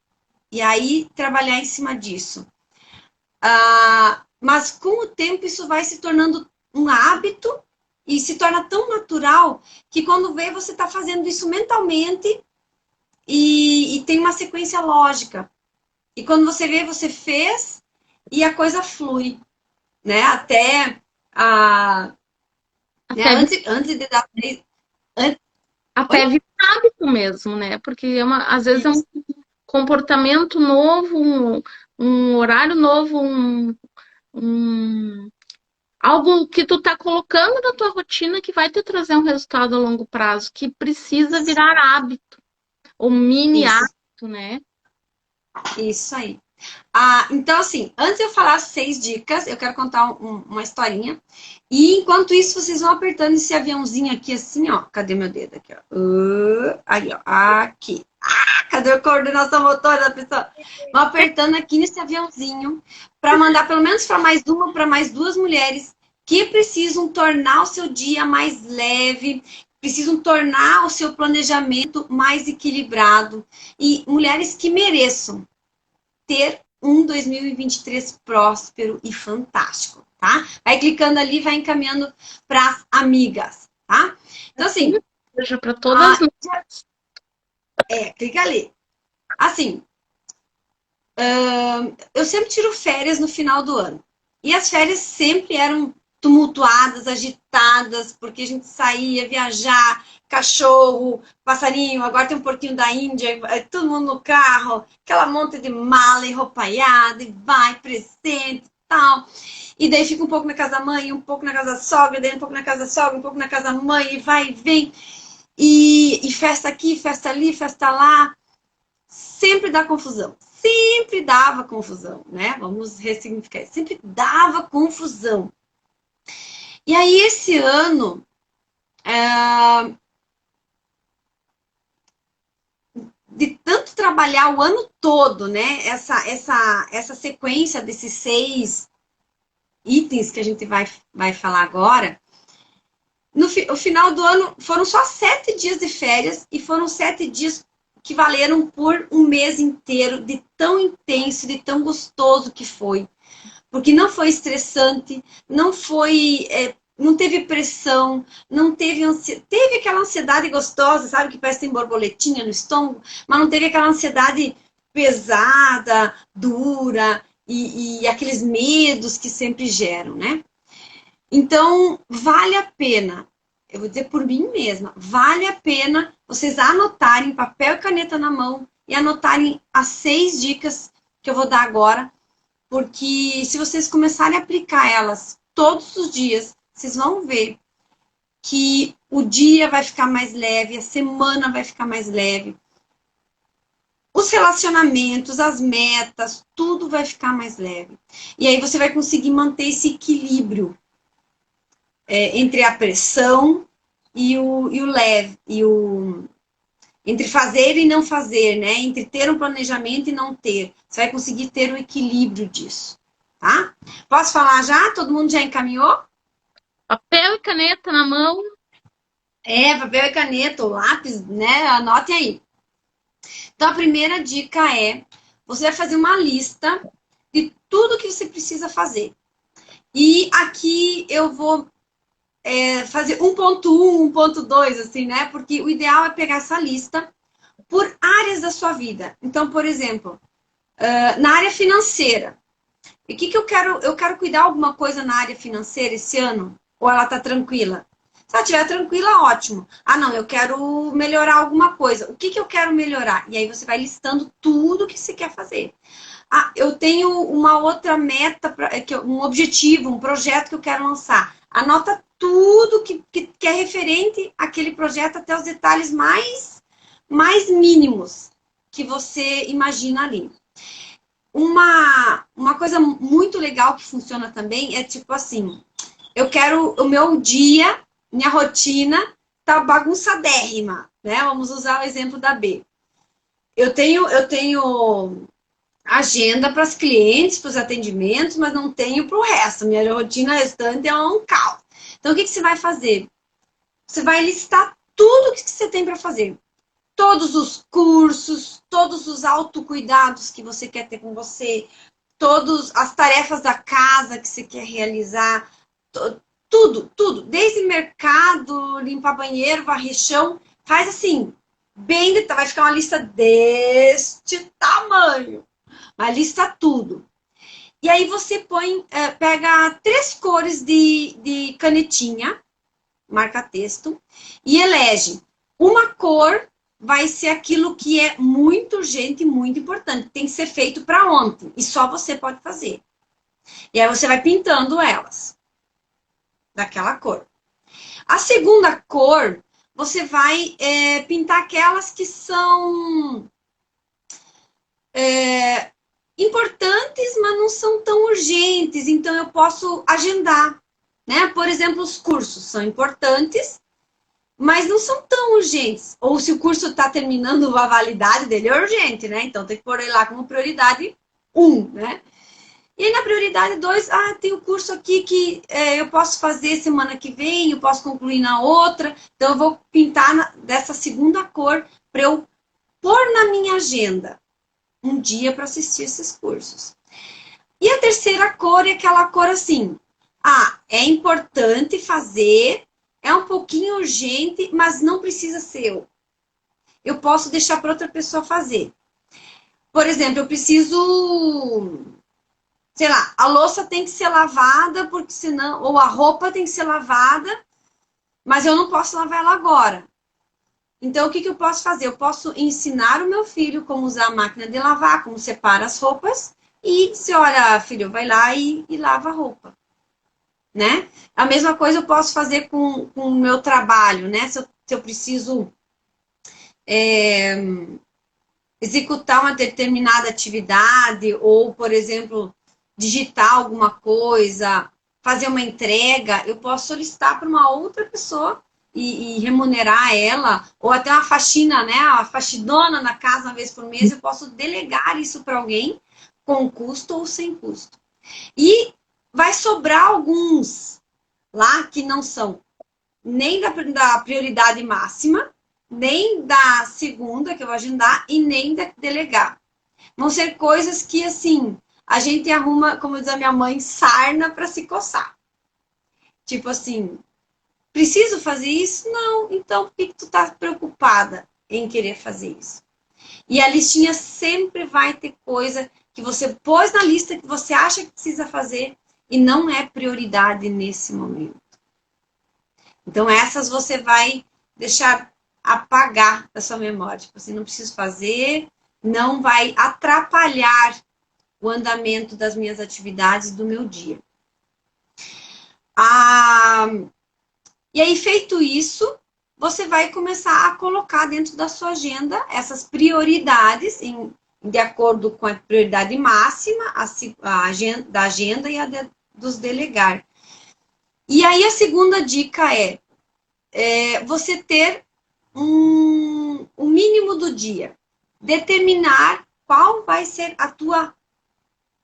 E aí trabalhar em cima disso. Mas com o tempo isso vai se tornando um hábito e se torna tão natural que quando vê você está fazendo isso mentalmente e tem uma sequência lógica. E quando você vê, você fez e a coisa flui, né? Até Até, antes de dar antes, até oi? virar hábito mesmo, né? Porque às vezes é um comportamento novo, um horário novo, um- algo que tu tá colocando na tua rotina que vai te trazer um resultado a longo prazo, que precisa virar hábito, ou mini Isso, hábito, né? isso aí. Então, assim, antes de eu falar 6 dicas, eu quero contar uma historinha. E enquanto isso, vocês vão apertando esse aviãozinho aqui, assim, ó. Cadê meu dedo aqui, ó? Aí, ó. Aqui. Cadê a coordenação motora da pessoa? Vão apertando aqui nesse aviãozinho para mandar pelo menos para mais uma, para mais duas mulheres que precisam tornar o seu dia mais leve, precisam tornar o seu planejamento mais equilibrado. E mulheres que mereçam ter um 2023 próspero e fantástico, tá? Vai clicando ali, vai encaminhando para as amigas, tá? Então, assim, Seja para todas nós. clica ali. Assim, eu sempre tiro férias no final do ano. E as férias sempre eram tumultuadas, agitadas, porque a gente saía viajar, cachorro, passarinho, agora tem um porquinho da Índia, todo mundo no carro, aquela monta de mala e roupaiada, e vai, presente e tal. E daí fica um pouco na casa da mãe, um pouco na casa da sogra, daí um pouco na casa da sogra, um pouco na casa da mãe, e vai e vem. E festa aqui, festa ali, festa lá. Sempre dá confusão. Sempre dava confusão, né? Vamos ressignificar. Sempre dava confusão. E aí, esse ano, de tanto trabalhar o ano todo, né? Essa sequência desses 6 itens que a gente vai falar agora, o final do ano foram só 7 dias de férias e foram 7 dias que valeram por um mês inteiro de tão intenso, de tão gostoso que foi. Porque não foi estressante, não foi, não teve pressão, não teve ansiedade, teve aquela ansiedade gostosa, sabe, que parece que tem borboletinha no estômago, mas não teve aquela ansiedade pesada, dura e aqueles medos que sempre geram, né? Então, vale a pena, eu vou dizer por mim mesma, vale a pena vocês anotarem papel e caneta na mão e anotarem as 6 dicas que eu vou dar agora, porque se vocês começarem a aplicar elas todos os dias, vocês vão ver que o dia vai ficar mais leve, a semana vai ficar mais leve, os relacionamentos, as metas, tudo vai ficar mais leve. E aí você vai conseguir manter esse equilíbrio entre a pressão e o leve, entre fazer e não fazer, né? Entre ter um planejamento e não ter. Você vai conseguir ter o equilíbrio disso, tá? Posso falar já? Todo mundo já encaminhou? Papel e caneta na mão. Papel e caneta, ou lápis, né? Anote aí. Então, a primeira dica é: você vai fazer uma lista de tudo que você precisa fazer. E aqui eu vou fazer 1.1, 1.2, assim, né? Porque o ideal é pegar essa lista por áreas da sua vida. Então, por exemplo, na área financeira. E o que eu quero? Eu quero cuidar alguma coisa na área financeira esse ano? Ou ela tá tranquila? Se ela estiver tranquila, ótimo. Não, eu quero melhorar alguma coisa. O que eu quero melhorar? E aí você vai listando tudo que você quer fazer. Eu tenho uma outra meta, um objetivo, um projeto que eu quero lançar. Anota tudo que é referente àquele projeto, até os detalhes mais mínimos que você imagina ali. Uma coisa muito legal que funciona também é tipo assim: eu quero o meu dia, minha rotina tá bagunçadérrima, né? Vamos usar o exemplo da B. Eu tenho agenda para os clientes, para os atendimentos, mas não tenho para o resto. Minha rotina restante é um caos. Então, o que você vai fazer? Você vai listar tudo o que você tem para fazer. Todos os cursos, todos os autocuidados que você quer ter com você, todas as tarefas da casa que você quer realizar, tudo, tudo. Desde mercado, limpar banheiro, varrer chão, faz assim, bem detalhado. Vai ficar uma lista deste tamanho. Mas lista tudo. E aí você pega 3 cores de canetinha, marca texto, e elege. Uma cor vai ser aquilo que é muito urgente e muito importante. Tem que ser feito para ontem. E só você pode fazer. E aí você vai pintando elas. Daquela cor. A segunda cor, você vai pintar aquelas que são importantes, mas não são tão urgentes. Então, eu posso agendar. Né? Por exemplo, os cursos são importantes, mas não são tão urgentes. Ou se o curso está terminando a validade dele, é urgente, né? Então, tem que pôr ele lá como prioridade 1, né? E aí, na prioridade 2, tem o curso aqui que eu posso fazer semana que vem, eu posso concluir na outra. Então, eu vou pintar dessa segunda cor para eu pôr na minha agenda um dia para assistir esses cursos. E a terceira cor é aquela cor assim. É importante fazer, é um pouquinho urgente, mas não precisa ser eu. Eu posso deixar para outra pessoa fazer. Por exemplo, eu preciso... sei lá, a louça tem que ser lavada, porque senão, ou a roupa tem que ser lavada, mas eu não posso lavar ela agora. Então, o que eu posso fazer? Eu posso ensinar o meu filho como usar a máquina de lavar, como separa as roupas, e dizer, olha, filho, vai lá e lava a roupa. Né? A mesma coisa eu posso fazer com o meu trabalho, né? Se eu preciso executar uma determinada atividade, ou, por exemplo, digitar alguma coisa, fazer uma entrega, eu posso solicitar para uma outra pessoa e remunerar ela, ou até uma faxina, né? Uma faxinona na casa uma vez por mês, eu posso delegar isso para alguém com custo ou sem custo. E vai sobrar alguns lá que não são nem da prioridade máxima, nem da segunda que eu vou agendar e nem da delegar. Vão ser coisas que, assim, a gente arruma, como diz a minha mãe, sarna para se coçar. Tipo assim, preciso fazer isso? Não. Então, por que tu tá preocupada em querer fazer isso? E a listinha sempre vai ter coisa que você pôs na lista que você acha que precisa fazer e não é prioridade nesse momento. Então, essas você vai deixar apagar da sua memória. Tipo assim, não preciso fazer, não vai atrapalhar o andamento das minhas atividades do meu dia. E aí, feito isso, você vai começar a colocar dentro da sua agenda essas prioridades de acordo com a prioridade máxima, da agenda e a dos delegar. E aí, a segunda dica é você ter um mínimo do dia. Determinar qual vai ser a tua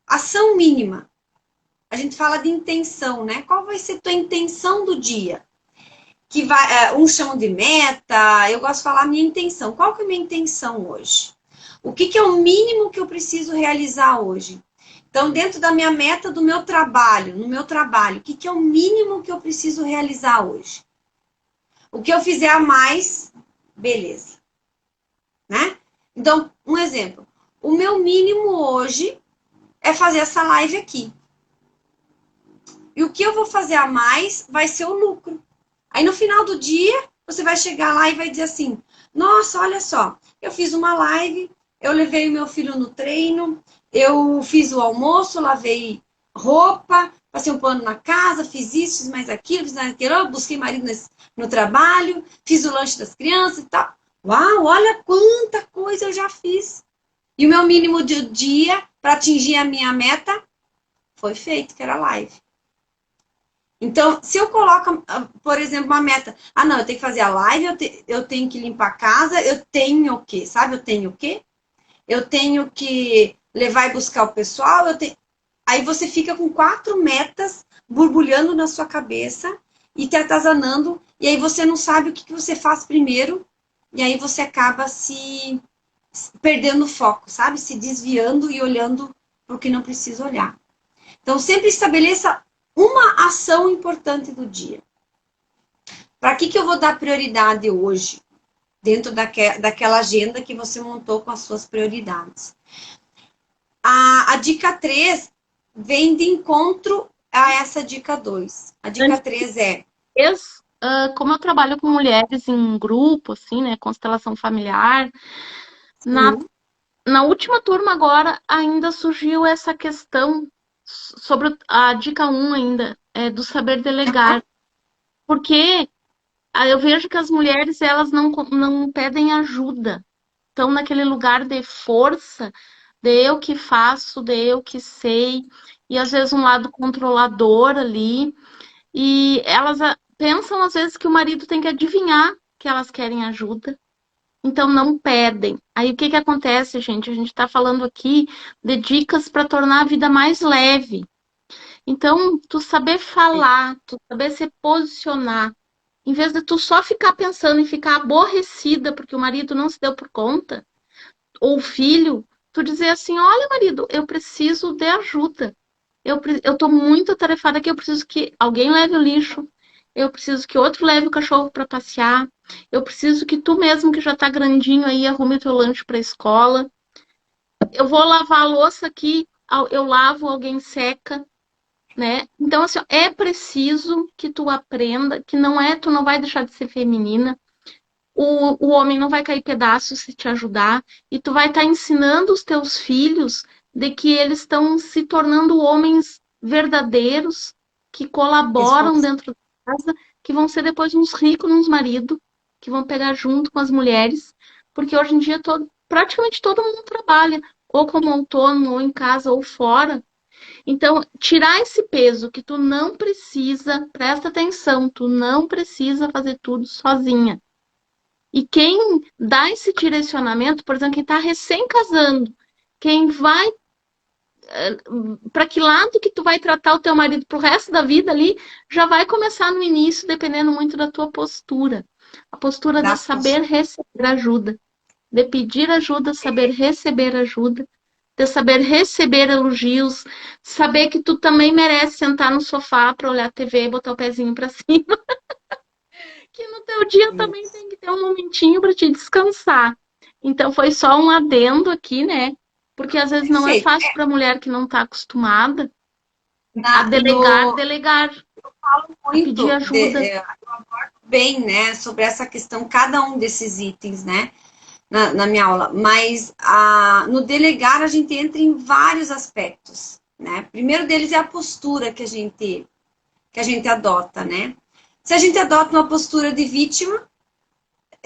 ação mínima. A gente fala de intenção, né? Qual vai ser a tua intenção do dia? Que uns chamam de meta, eu gosto de falar a minha intenção. Qual que é a minha intenção hoje? O que é o mínimo que eu preciso realizar hoje? Então, dentro da minha meta do meu trabalho, no meu trabalho, o que é o mínimo que eu preciso realizar hoje? O que eu fizer a mais, beleza. Né? Então, um exemplo. O meu mínimo hoje é fazer essa live aqui. E o que eu vou fazer a mais vai ser o lucro. Aí, no final do dia, você vai chegar lá e vai dizer assim, nossa, olha só, eu fiz uma live, eu levei o meu filho no treino, eu fiz o almoço, lavei roupa, passei um pano na casa, fiz isso, fiz mais aquilo, busquei marido no trabalho, fiz o lanche das crianças e tal. Uau, olha quanta coisa eu já fiz. E o meu mínimo de dia para atingir a minha meta foi feito, que era live. Então, se eu coloco, por exemplo, uma meta, não, eu tenho que fazer a live, eu tenho que limpar a casa, eu tenho o quê? Sabe, eu tenho o quê? Eu tenho que levar e buscar o pessoal, Aí você fica com 4 metas borbulhando na sua cabeça e te atazanando, e aí você não sabe o que, que você faz primeiro, e aí você acaba se perdendo o foco, sabe? Se desviando e olhando para o que não precisa olhar. Então, sempre estabeleça uma ação importante do dia. Para que eu vou dar prioridade hoje? Dentro daquela agenda que você montou com as suas prioridades. A dica 3 vem de encontro a essa dica 2. A dica 3 é... Como eu trabalho com mulheres em grupo, assim, né, constelação familiar, na, Sim. na última turma agora ainda surgiu essa questão sobre a dica 1 ainda, do saber delegar. Porque eu vejo que as mulheres, elas não pedem ajuda. Estão naquele lugar de força, de eu que faço, de eu que sei, e às vezes um lado controlador ali. E elas pensam às vezes que o marido tem que adivinhar que elas querem ajuda, então não pedem. Aí o que que acontece, gente? A gente está falando aqui de dicas para tornar a vida mais leve. Então, tu saber falar, tu saber se posicionar, em vez de tu só ficar pensando e ficar aborrecida porque o marido não se deu por conta, ou o filho, tu dizer assim: olha, marido, eu preciso de ajuda. Eu tô muito atarefada aqui, eu preciso que alguém leve o lixo, eu preciso que outro leve o cachorro para passear, eu preciso que tu mesmo, que já tá grandinho aí, arrume teu lanche para a escola. Eu vou lavar a louça aqui, eu lavo, alguém seca, né? Então, assim, ó, é preciso que tu aprenda que tu não vai deixar de ser feminina, o homem não vai cair pedaços se te ajudar, e tu vai estar ensinando os teus filhos de que eles estão se tornando homens verdadeiros, que colaboram dentro da casa, que vão ser depois uns ricos, uns maridos, que vão pegar junto com as mulheres, porque hoje em dia praticamente todo mundo trabalha, ou como autônomo, ou em casa, ou fora. Então, tirar esse peso que tu não precisa, presta atenção, tu não precisa fazer tudo sozinha. E quem dá esse direcionamento, por exemplo, quem está recém-casando, quem vai para que lado que tu vai tratar o teu marido pro resto da vida ali, já vai começar no início, dependendo muito da tua postura. A postura de saber receber ajuda, de pedir ajuda, saber receber ajuda, de saber receber elogios, saber que tu também merece sentar no sofá para olhar a TV e botar o pezinho para cima. Que no teu dia também tem que ter um momentinho para te descansar. Então foi só um adendo aqui, né? Porque às vezes não é Perfeito. fácil para a mulher que não está acostumada a Na, delegar, no, delegar, a pedir muito ajuda. bem, né, sobre essa questão, cada um desses itens, né, na minha aula, mas no delegar a gente entra em vários aspectos, né, primeiro deles é a postura que a gente adota, né, se a gente adota uma postura de vítima,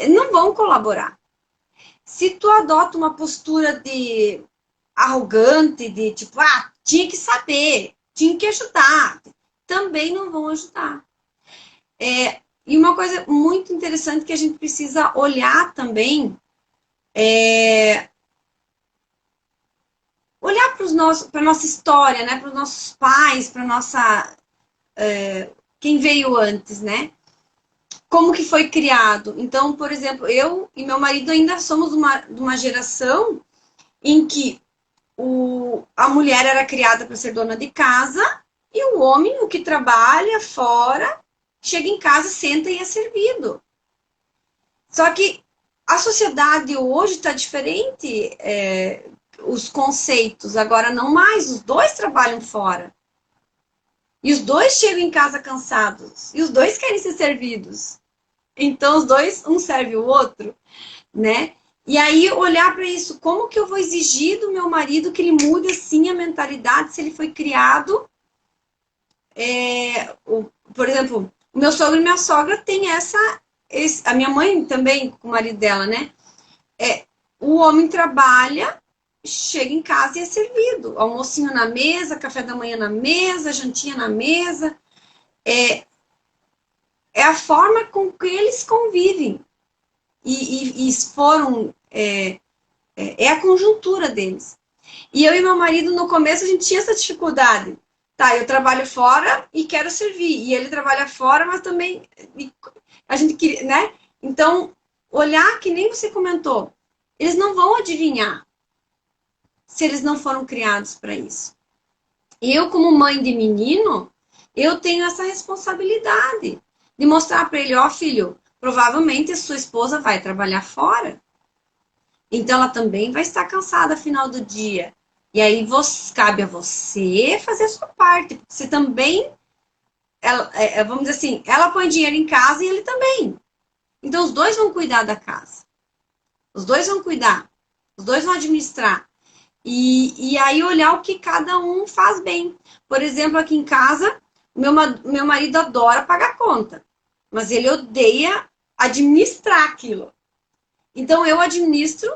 não vão colaborar. Se tu adota uma postura de arrogante, de tipo, tinha que saber, tinha que ajudar, também não vão ajudar. E uma coisa muito interessante que a gente precisa olhar também olhar para a nossa história, né? Para os nossos pais, para nossa quem veio antes, né? Como que foi criado. Então, por exemplo, eu e meu marido ainda somos de uma geração em que a mulher era criada para ser dona de casa e o homem, o que trabalha fora, chega em casa, senta e é servido. Só que a sociedade hoje está diferente, os conceitos, agora não mais, os dois trabalham fora. E os dois chegam em casa cansados, e os dois querem ser servidos. Então, os dois, um serve o outro, né? E aí, olhar para isso, como que eu vou exigir do meu marido que ele mude, assim, a mentalidade, se ele foi criado... por exemplo, o meu sogro e minha sogra têm a minha mãe também, com o marido dela, né? O homem trabalha, chega em casa e é servido. Almocinho na mesa, café da manhã na mesa, jantinha na mesa. É a forma com que eles convivem. E foram... é a conjuntura deles. E eu e meu marido, no começo, a gente tinha essa dificuldade. Tá, eu trabalho fora e quero servir. E ele trabalha fora, mas também a gente queria, né? Então, olhar que nem você comentou, eles não vão adivinhar se eles não foram criados para isso. Eu, como mãe de menino, eu tenho essa responsabilidade de mostrar para ele, ó, filho, provavelmente a sua esposa vai trabalhar fora. Então ela também vai estar cansada no final do dia. E aí cabe a você fazer a sua parte. Você também, vamos dizer assim, ela põe dinheiro em casa e ele também. Então os dois vão cuidar da casa. Os dois vão cuidar. Os dois vão administrar. E aí olhar o que cada um faz bem. Por exemplo, aqui em casa, meu marido adora pagar conta. Mas ele odeia administrar aquilo. Então eu administro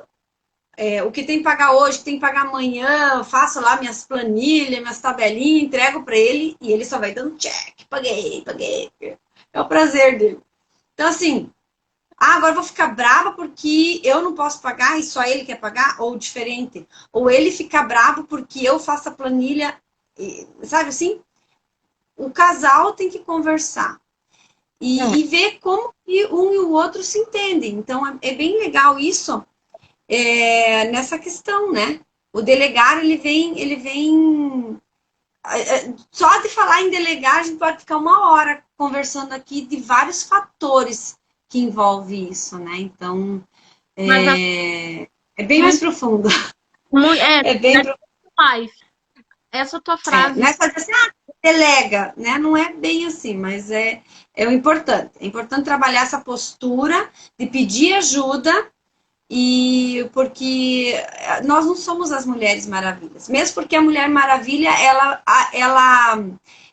o que tem que pagar hoje, o que tem que pagar amanhã, faço lá minhas planilhas, minhas tabelinhas, entrego para ele e ele só vai dando check, paguei, paguei. É o prazer dele. Então, assim, agora eu vou ficar brava porque eu não posso pagar e só ele quer pagar, ou diferente. Ou ele fica bravo porque eu faço a planilha, sabe assim? O casal tem que conversar e ver como que um e o outro se entendem. Então, é bem legal isso nessa questão, né? O delegar, ele vem só de falar em delegar, a gente pode ficar uma hora conversando aqui de vários fatores que envolve isso, né? Então, é bem mais profundo. É bem profundo. Essa tua frase. Não é só dizer assim, delega, né? Não é bem assim, mas é o importante. É importante trabalhar essa postura de pedir ajuda. E porque nós não somos as Mulheres Maravilhas. Mesmo porque a Mulher Maravilha, ela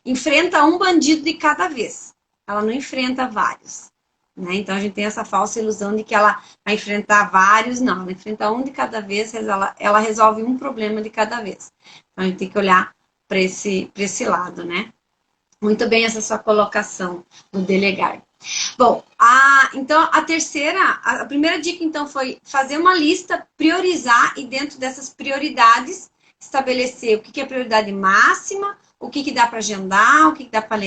enfrenta um bandido de cada vez. Ela não enfrenta vários. Né? Então a gente tem essa falsa ilusão de que ela vai enfrentar vários. Não, ela enfrenta um de cada vez, ela resolve um problema de cada vez. Então a gente tem que olhar para esse lado, né? Muito bem essa sua colocação do delegar. Bom, então a primeira dica então foi fazer uma lista, priorizar e dentro dessas prioridades estabelecer o que é prioridade máxima, o que dá para agendar, o que dá para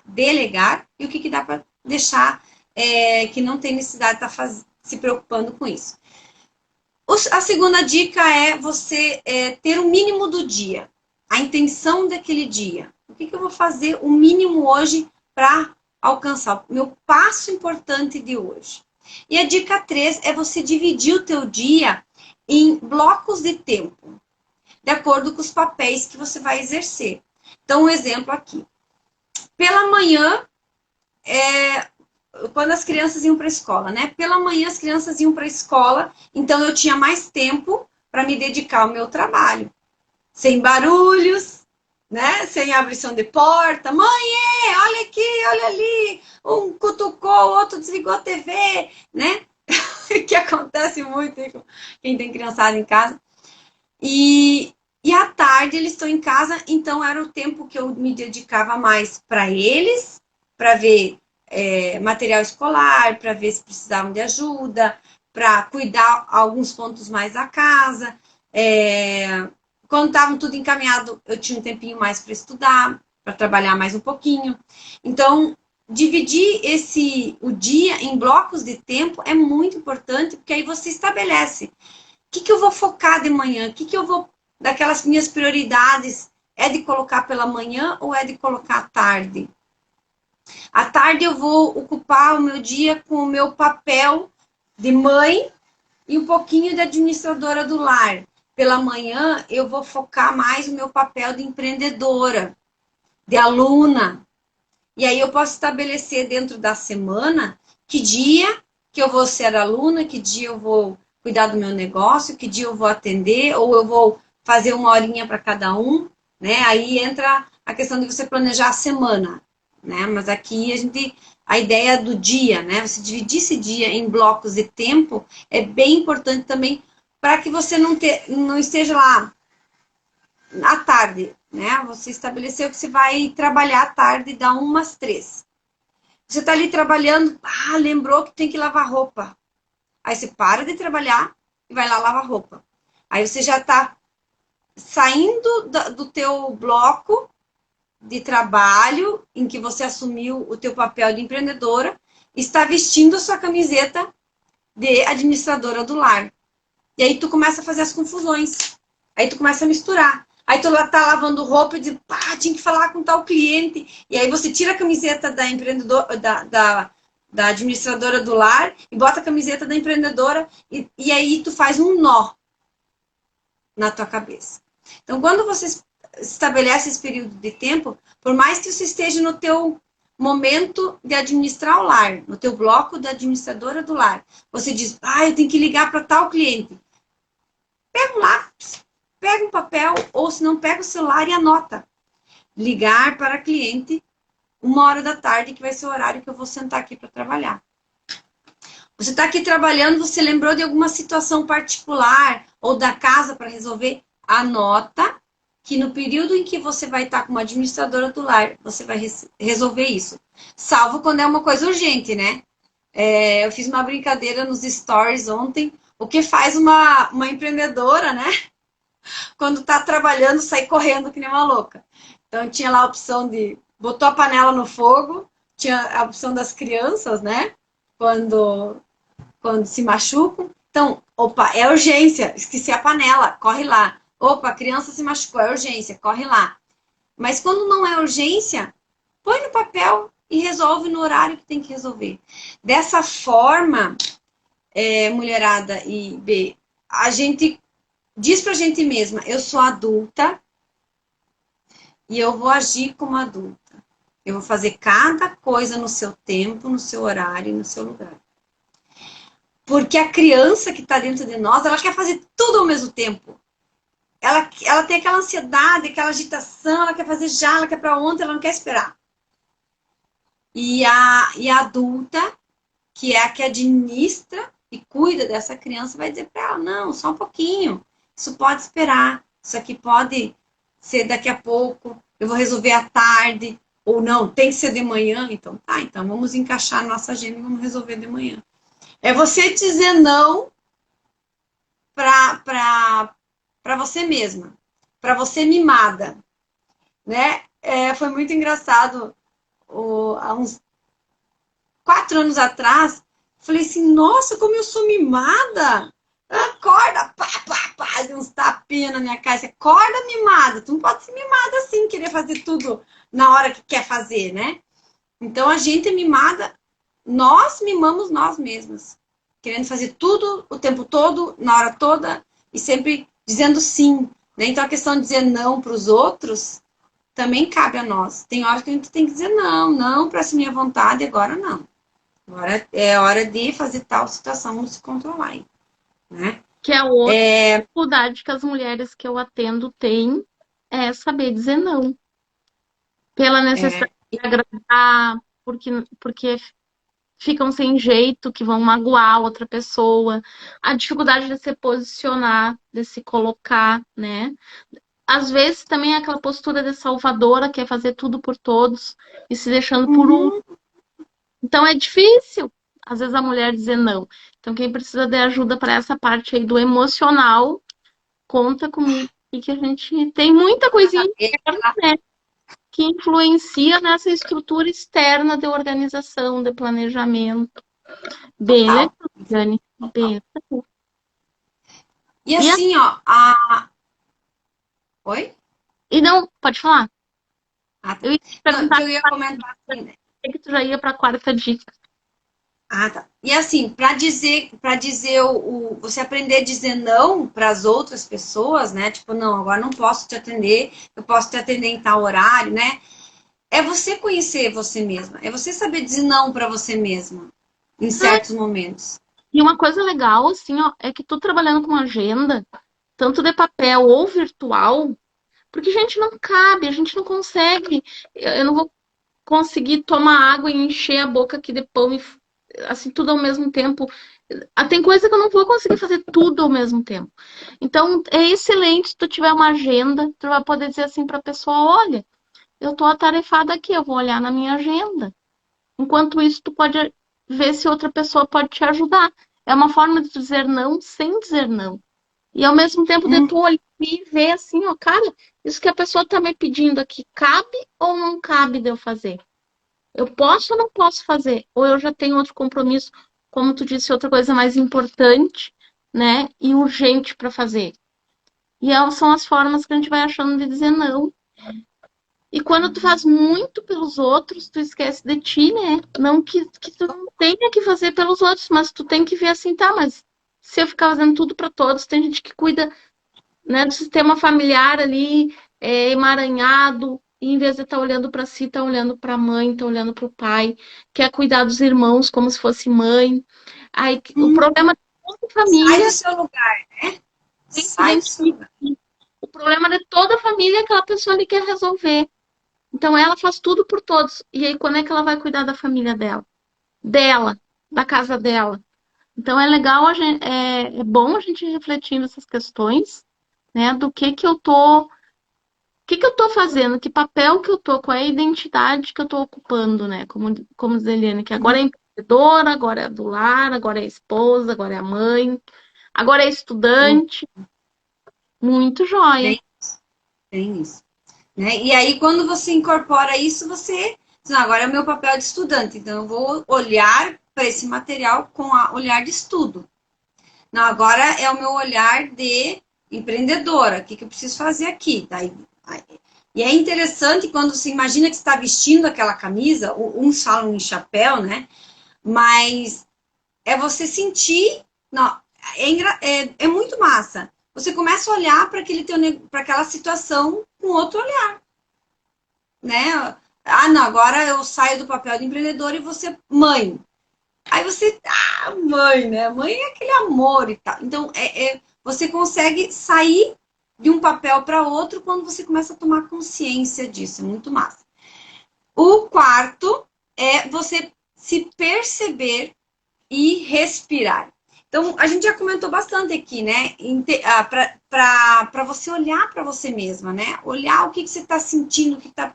delegar e o que dá para deixar que não tem necessidade de estar se preocupando com isso. A segunda dica é você ter o mínimo do dia, a intenção daquele dia. O que eu vou fazer o mínimo hoje para alcançar o meu passo importante de hoje. E a dica 3 é você dividir o teu dia em blocos de tempo, de acordo com os papéis que você vai exercer. Então, um exemplo aqui. Pela manhã, quando as crianças iam para a escola, né? Pela manhã as crianças iam para a escola, então eu tinha mais tempo para me dedicar ao meu trabalho. Sem barulhos, né? Sem abrição de porta. Mãe, olha aqui, olha ali. Um cutucou, o outro desligou a TV, né? Que acontece muito com quem tem criançada em casa. E à tarde eles estão em casa, então era o tempo que eu me dedicava mais para eles, para ver material escolar, para ver se precisavam de ajuda, para cuidar alguns pontos mais da casa. Quando estavam tudo encaminhado, eu tinha um tempinho mais para estudar, para trabalhar mais um pouquinho. Então, dividir o dia em blocos de tempo é muito importante, porque aí você estabelece o que eu vou focar de manhã, o que eu vou, daquelas minhas prioridades, é de colocar pela manhã ou é de colocar à tarde? À tarde eu vou ocupar o meu dia com o meu papel de mãe e um pouquinho de administradora do lar. Pela manhã, eu vou focar mais no meu papel de empreendedora, de aluna. E aí eu posso estabelecer dentro da semana que dia que eu vou ser aluna, que dia eu vou cuidar do meu negócio, que dia eu vou atender, ou eu vou fazer uma horinha para cada um, né? Aí entra a questão de você planejar a semana, né? Mas aqui a ideia do dia, né? Você dividir esse dia em blocos de tempo é bem importante também para que você não esteja lá à tarde, né? Você estabeleceu que você vai trabalhar à tarde, dá umas 3. Você está ali trabalhando, lembrou que tem que lavar roupa. Aí você para de trabalhar e vai lá lavar roupa. Aí você já está saindo do teu bloco de trabalho em que você assumiu o teu papel de empreendedora, está vestindo a sua camiseta de administradora do lar. E aí tu começa a fazer as confusões. Aí tu começa a misturar. Aí tu tá lavando roupa e diz, pá, tinha que falar com tal cliente. E aí você tira a camiseta da empreendedora, da administradora do lar e bota a camiseta da empreendedora e aí tu faz um nó na tua cabeça. Então, quando você estabelece esse período de tempo, por mais que você esteja no teu momento de administrar o lar, no teu bloco da administradora do lar, você diz, eu tenho que ligar para tal cliente. Pega um lápis, pega um papel, ou se não, pega o celular e anota. Ligar para cliente 1h da tarde, que vai ser o horário que eu vou sentar aqui para trabalhar. Você está aqui trabalhando, você lembrou de alguma situação particular ou da casa para resolver? Anota que no período em que você vai estar como administradora do lar, você vai resolver isso. Salvo quando é uma coisa urgente, né? Eu fiz uma brincadeira nos stories ontem. O que faz uma empreendedora, né? Quando está trabalhando, sai correndo que nem uma louca. Então, tinha lá a opção de... Botou a panela no fogo, tinha a opção das crianças, né? Quando se machucam. Então, opa, é urgência, esqueci a panela, corre lá. Opa, a criança se machucou, é urgência, corre lá. Mas quando não é urgência, põe no papel e resolve no horário que tem que resolver. Dessa forma, mulherada e B, a gente diz pra gente mesma, eu sou adulta e eu vou agir como adulta. Eu vou fazer cada coisa no seu tempo, no seu horário e no seu lugar. Porque a criança que está dentro de nós, ela quer fazer tudo ao mesmo tempo. Ela tem aquela ansiedade, aquela agitação, ela quer fazer já, ela quer para ontem, ela não quer esperar. E a adulta, que é a que administra e cuida dessa criança, vai dizer para ela, não, só um pouquinho, isso pode esperar, isso aqui pode ser daqui a pouco, eu vou resolver à tarde, ou não, tem que ser de manhã, então tá, então vamos encaixar a nossa agenda e vamos resolver de manhã. É você dizer não para você mesma, para você mimada, né? Foi muito engraçado, há uns 4 anos atrás, falei assim, nossa, como eu sou mimada! Acorda, pá, de uns tapinhas na minha cara, acorda mimada, tu não pode ser mimada assim, querer fazer tudo na hora que quer fazer, né? Então, a gente é mimada, nós mimamos nós mesmas, querendo fazer tudo o tempo todo, na hora toda, e sempre dizendo sim, né? Então, a questão de dizer não para os outros também cabe a nós. Tem horas que a gente tem que dizer não para essa minha vontade, agora não. Agora é hora de fazer tal situação, vamos se controlar, né? Que é outra dificuldade que as mulheres que eu atendo têm, é saber dizer não. Pela necessidade de agradar, porque ficam sem jeito, que vão magoar outra pessoa. A dificuldade de se posicionar, de se colocar, né? Às vezes também é aquela postura de salvadora, que é fazer tudo por todos e se deixando por um. Então é difícil, às vezes, a mulher dizer não. Então, quem precisa de ajuda para essa parte aí do emocional, conta comigo. E que a gente tem muita coisinha interna, né, que influencia nessa estrutura externa de organização, de planejamento. Bem legal, Dani. Bem legal. E assim, ó, Oi? E não, pode falar. Tá. Eu ia te perguntar, eu ia comentar assim, né? que tu já ia para a quarta dica. Tá. E assim, para dizer você aprender a dizer não para as outras pessoas, né? Tipo, não, agora não posso te atender, eu posso te atender em tal horário, né? É você conhecer você mesma, é você saber dizer não para você mesma em certos momentos. E uma coisa legal, assim, ó, é que tu trabalhando com agenda, tanto de papel ou virtual, porque, gente, não cabe, a gente não consegue. Eu não vou conseguir tomar água e encher a boca aqui de pão, e, assim, tudo ao mesmo tempo. Tem coisa que eu não vou conseguir fazer tudo ao mesmo tempo. Então, é excelente se tu tiver uma agenda, tu vai poder dizer assim para a pessoa, olha, eu tô atarefada aqui, eu vou olhar na minha agenda. Enquanto isso, tu pode ver se outra pessoa pode te ajudar. É uma forma de dizer não sem dizer não. E ao mesmo tempo de tu olhar e ver assim, ó, cara, isso que a pessoa tá me pedindo aqui, cabe ou não cabe de eu fazer? Eu posso ou não posso fazer? Ou eu já tenho outro compromisso, como tu disse, outra coisa mais importante, né? E urgente para fazer. E são as formas que a gente vai achando de dizer não. E quando tu faz muito pelos outros, tu esquece de ti, né? Não que tu não tenha que fazer pelos outros, mas tu tem que ver assim, tá, mas se eu ficar fazendo tudo para todos, tem gente que cuida, né, do sistema familiar ali, emaranhado, e em vez de estar olhando para si, tá olhando para a mãe, tá olhando para o pai, quer cuidar dos irmãos como se fosse mãe. Aí o problema de toda Sai do família, seu lugar, né? tem que Sai do seu identificar. lugar. O problema de toda família é que aquela pessoa ali quer resolver. Então ela faz tudo por todos. E aí, quando é que ela vai cuidar da família dela? Dela, da casa dela. Então é legal, é bom a gente refletir nessas questões, né? Do que eu tô fazendo, que papel que eu tô, qual é a identidade que eu tô ocupando, né? Como diz a Eliane, que agora é empreendedora, agora é do lar, agora é esposa, agora é a mãe, agora é estudante. Muito joia. Bem, bem isso. Né? E aí, quando você incorpora isso, você diz, não, agora é o meu papel de estudante, então eu vou olhar para esse material com o olhar de estudo. Não, agora é o meu olhar de empreendedora, o que, que eu preciso fazer aqui? E é interessante quando você imagina que você está vestindo aquela camisa, uns falam em chapéu, né? Mas é você sentir, não, é muito massa. Você começa a olhar para aquela situação com outro olhar, né? Ah, não, agora eu saio do papel de empreendedor e você mãe. Aí você, mãe, né? Mãe é aquele amor e tal. Então, você consegue sair de um papel para outro quando você começa a tomar consciência disso. É muito massa. O quarto é você se perceber e respirar. Então, a gente já comentou bastante aqui, né? Para você olhar para você mesma, né? Olhar o que você está sentindo, o que está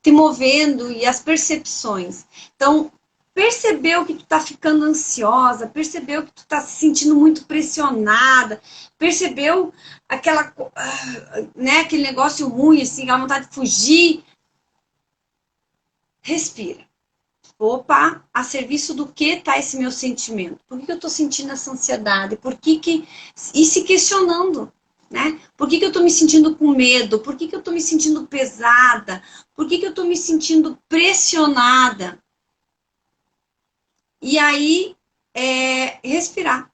te movendo e as percepções. Então, percebeu que tu tá ficando ansiosa, percebeu que tu tá se sentindo muito pressionada, percebeu aquele negócio ruim, assim, a vontade de fugir. Respira. Opa, a serviço do que está esse meu sentimento? Por que eu estou sentindo essa ansiedade? E se questionando, né? Por que eu estou me sentindo com medo? Por que eu estou me sentindo pesada? Por que eu estou me sentindo pressionada? E aí, respirar.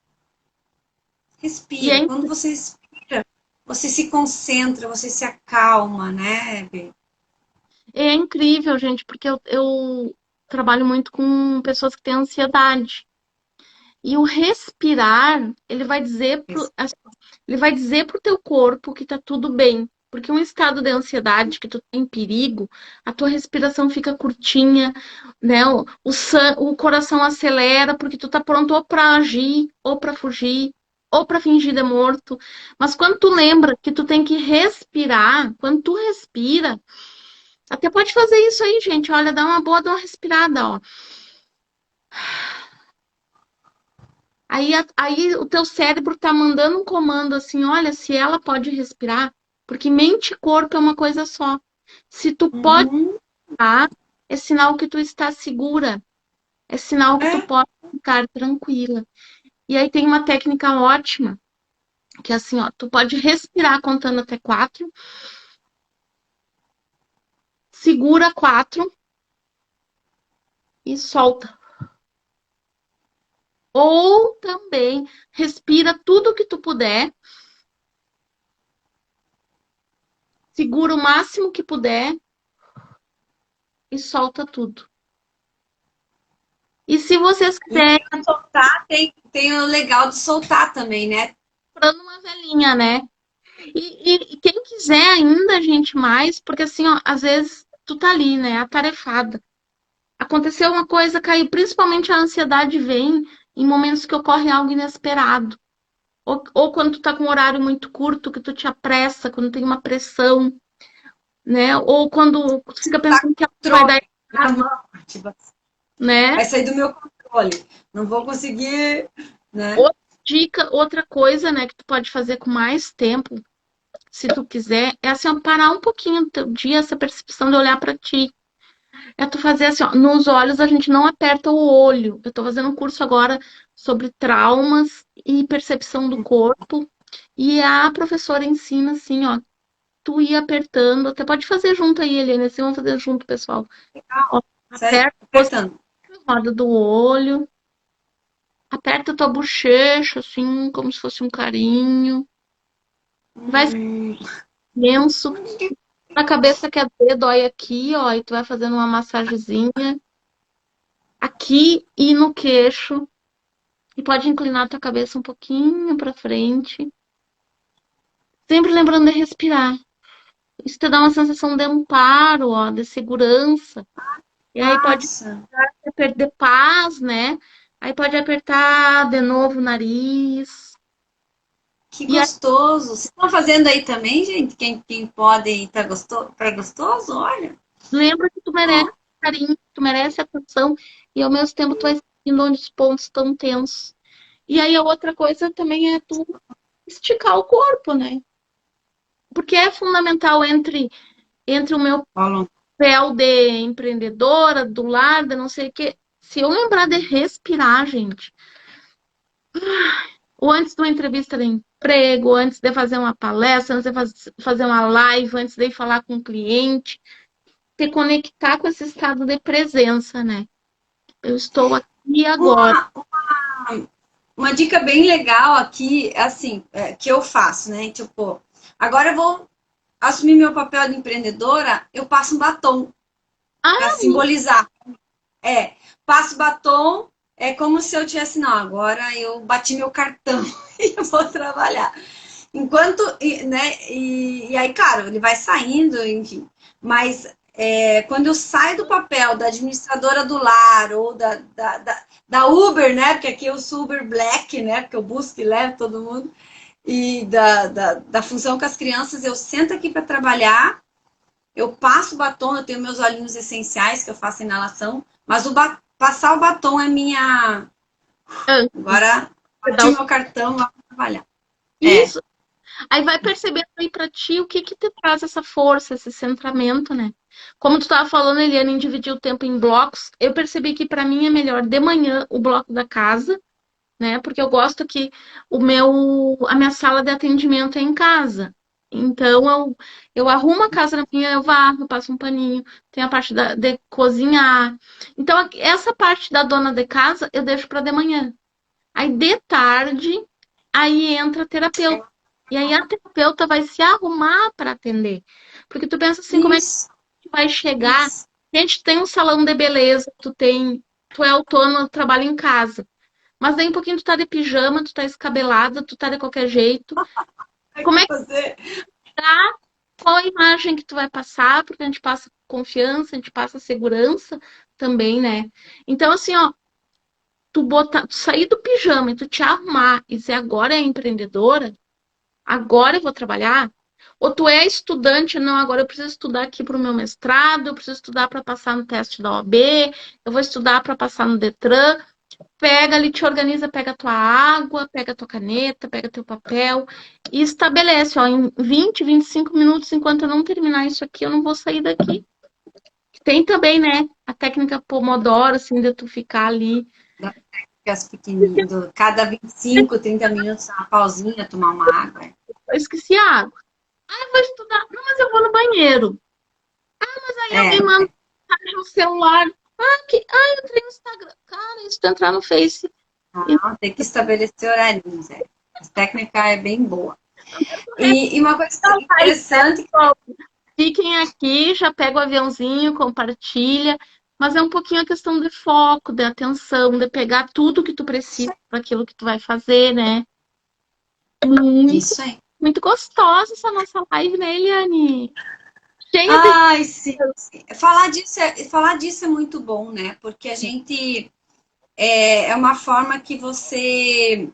E Respira. Quando você respira, você se concentra, você se acalma, né, Bê? é incrível, gente, porque eu trabalho muito com pessoas que têm ansiedade. E o respirar, ele vai dizer pro teu corpo que tá tudo bem. Porque um estado de ansiedade que tu tá em perigo, a tua respiração fica curtinha, né? O coração acelera porque tu tá pronto ou para agir, ou para fugir, ou para fingir de morto. Mas quando tu lembra que tu tem que respirar, quando tu respira, até pode fazer isso aí, gente. Olha, dá uma respirada, ó. Aí o teu cérebro tá mandando um comando assim, olha, se ela pode respirar, porque mente e corpo é uma coisa só. Se tu pode Uhum. respirar, é sinal que tu está segura, é sinal que tu É. pode ficar tranquila. E aí tem uma técnica ótima, que é assim, ó, tu pode respirar contando até 4, segura 4 e solta. Ou também respira tudo que tu puder, segura o máximo que puder e solta tudo. E se vocês E quiserem, soltar, tem o legal de soltar também, né? comprando uma velhinha, né? E quem quiser ainda, gente, mais, porque assim, ó, às vezes tu tá ali, né, atarefada. Aconteceu uma coisa, caiu, principalmente a ansiedade vem em momentos que ocorre algo inesperado. Ou quando tu tá com um horário muito curto, que tu te apressa, quando tem uma pressão, né? Ou quando tu fica Tá pensando que algo vai controle dar na errado, mão, tipo, né? vai sair do meu controle. Não vou conseguir, Ou né? dica, outra coisa, né, que tu pode fazer com mais tempo, se tu quiser, é assim, ó, parar um pouquinho no teu dia, essa percepção de olhar pra ti. É tu fazer assim, ó, nos olhos a gente não aperta o olho. Eu tô fazendo um curso agora sobre traumas e percepção do corpo. E a professora ensina assim, ó, tu ir apertando, até pode fazer junto aí, Eliane, assim, vamos fazer junto, pessoal. Legal. Ó, Sai aperta apertando. a roda do olho, aperta tua bochecha, assim, como se fosse um carinho. Vai ficar Hum, imenso. Na cabeça quer doer, dói aqui, ó, e tu vai fazendo uma massagenzinha aqui e no queixo. E pode inclinar tua cabeça um pouquinho para frente. Sempre lembrando de respirar. Isso te dá uma sensação de amparo, ó, de segurança. E aí pode Nossa, perder paz, né? Aí pode apertar de novo o nariz. que E aí gostoso. Vocês estão fazendo aí também, gente? Quem pode tá gostoso, tá gostoso? Olha. lembra que tu merece Ó, carinho, tu merece atenção. E ao mesmo tempo tu vai sentindo onde os pontos estão tensos. E aí a outra coisa também é tu esticar o corpo, né? Porque é fundamental entre o meu Paulo. papel de empreendedora, do lar, de não sei o quê. Se eu lembrar de respirar, gente, ou antes de uma entrevista de emprego, antes de fazer uma palestra, antes de fazer uma live, antes de ir falar com o cliente, te conectar com esse estado de presença, né? Eu estou aqui agora. Uma, uma dica bem legal aqui, assim, que eu faço, né? Tipo, agora eu vou assumir meu papel de empreendedora, eu passo um batom para Ah, simbolizar. É, passo batom, é como se eu tivesse, não, agora eu bati meu cartão e eu vou trabalhar. Enquanto, né, e aí, claro, ele vai saindo, enfim, mas quando eu saio do papel da administradora do lar ou da Uber, né, porque aqui eu sou Uber Black, né, porque eu busco e levo todo mundo, e da função com as crianças, eu sento aqui para trabalhar, eu passo o batom, eu tenho meus olhinhos essenciais, que eu faço inalação, mas passar o batom é minha. Agora, bati meu cartão, lá para trabalhar. É, isso. Aí vai percebendo aí pra ti o que que te traz essa força, esse centramento, né? Como tu estava falando, Eliane, em dividir o tempo em blocos, eu percebi que para mim é melhor de manhã o bloco da casa, né? Porque eu gosto que a minha sala de atendimento é em casa. Então eu arrumo a casa na minha, eu varro, eu passo um paninho, tem a parte de cozinhar. Então essa parte da dona de casa eu deixo para de manhã. Aí de tarde, aí entra a terapeuta. E aí a terapeuta vai se arrumar para atender. Porque tu pensa assim, como é que isso, vai chegar? isso. Gente, tem um salão de beleza, tu é autônomo, trabalha em casa. Mas daí um pouquinho tu tá de pijama, tu tá escabelada, tu tá de qualquer jeito. Como é que Como eu é vou que fazer? tá? Qual a imagem que tu vai passar? Porque a gente passa confiança, a gente passa segurança também, né? Então, assim, ó, tu sair do pijama e tu te arrumar e dizer agora é empreendedora, agora eu vou trabalhar. Ou tu é estudante, não, agora eu preciso estudar aqui para o meu mestrado, eu preciso estudar para passar no teste da OAB, eu vou estudar para passar no Detran. Pega ali, te organiza, pega a tua água, pega a tua caneta, pega teu papel e estabelece, ó, em 20, 25 minutos, enquanto eu não terminar isso aqui, eu não vou sair daqui. Tem também, né, a técnica Pomodoro, assim, de tu ficar ali. Dá pra as pequenininhas, cada 25, 30 minutos, uma pausinha, tomar uma água. Eu esqueci a água. Ah, eu vou estudar. Não, mas eu vou no banheiro. Mas aí alguém É, manda mensagem no celular. Eu entrei no Instagram. Cara, isso tu entrar no Face. E não, tem que estabelecer horários. É. A técnica é bem boa. não E uma coisa faz, né, interessante, pessoal? Fiquem aqui, já pega o aviãozinho, compartilha. Mas é um pouquinho a questão de foco, de atenção, de pegar tudo que tu precisa para aquilo que tu vai fazer, né? Muito, isso aí. muito gostosa essa nossa live, né, Eliane? Cheia de. Ai, sim. Falar disso é muito bom, né? Porque a gente é uma forma que você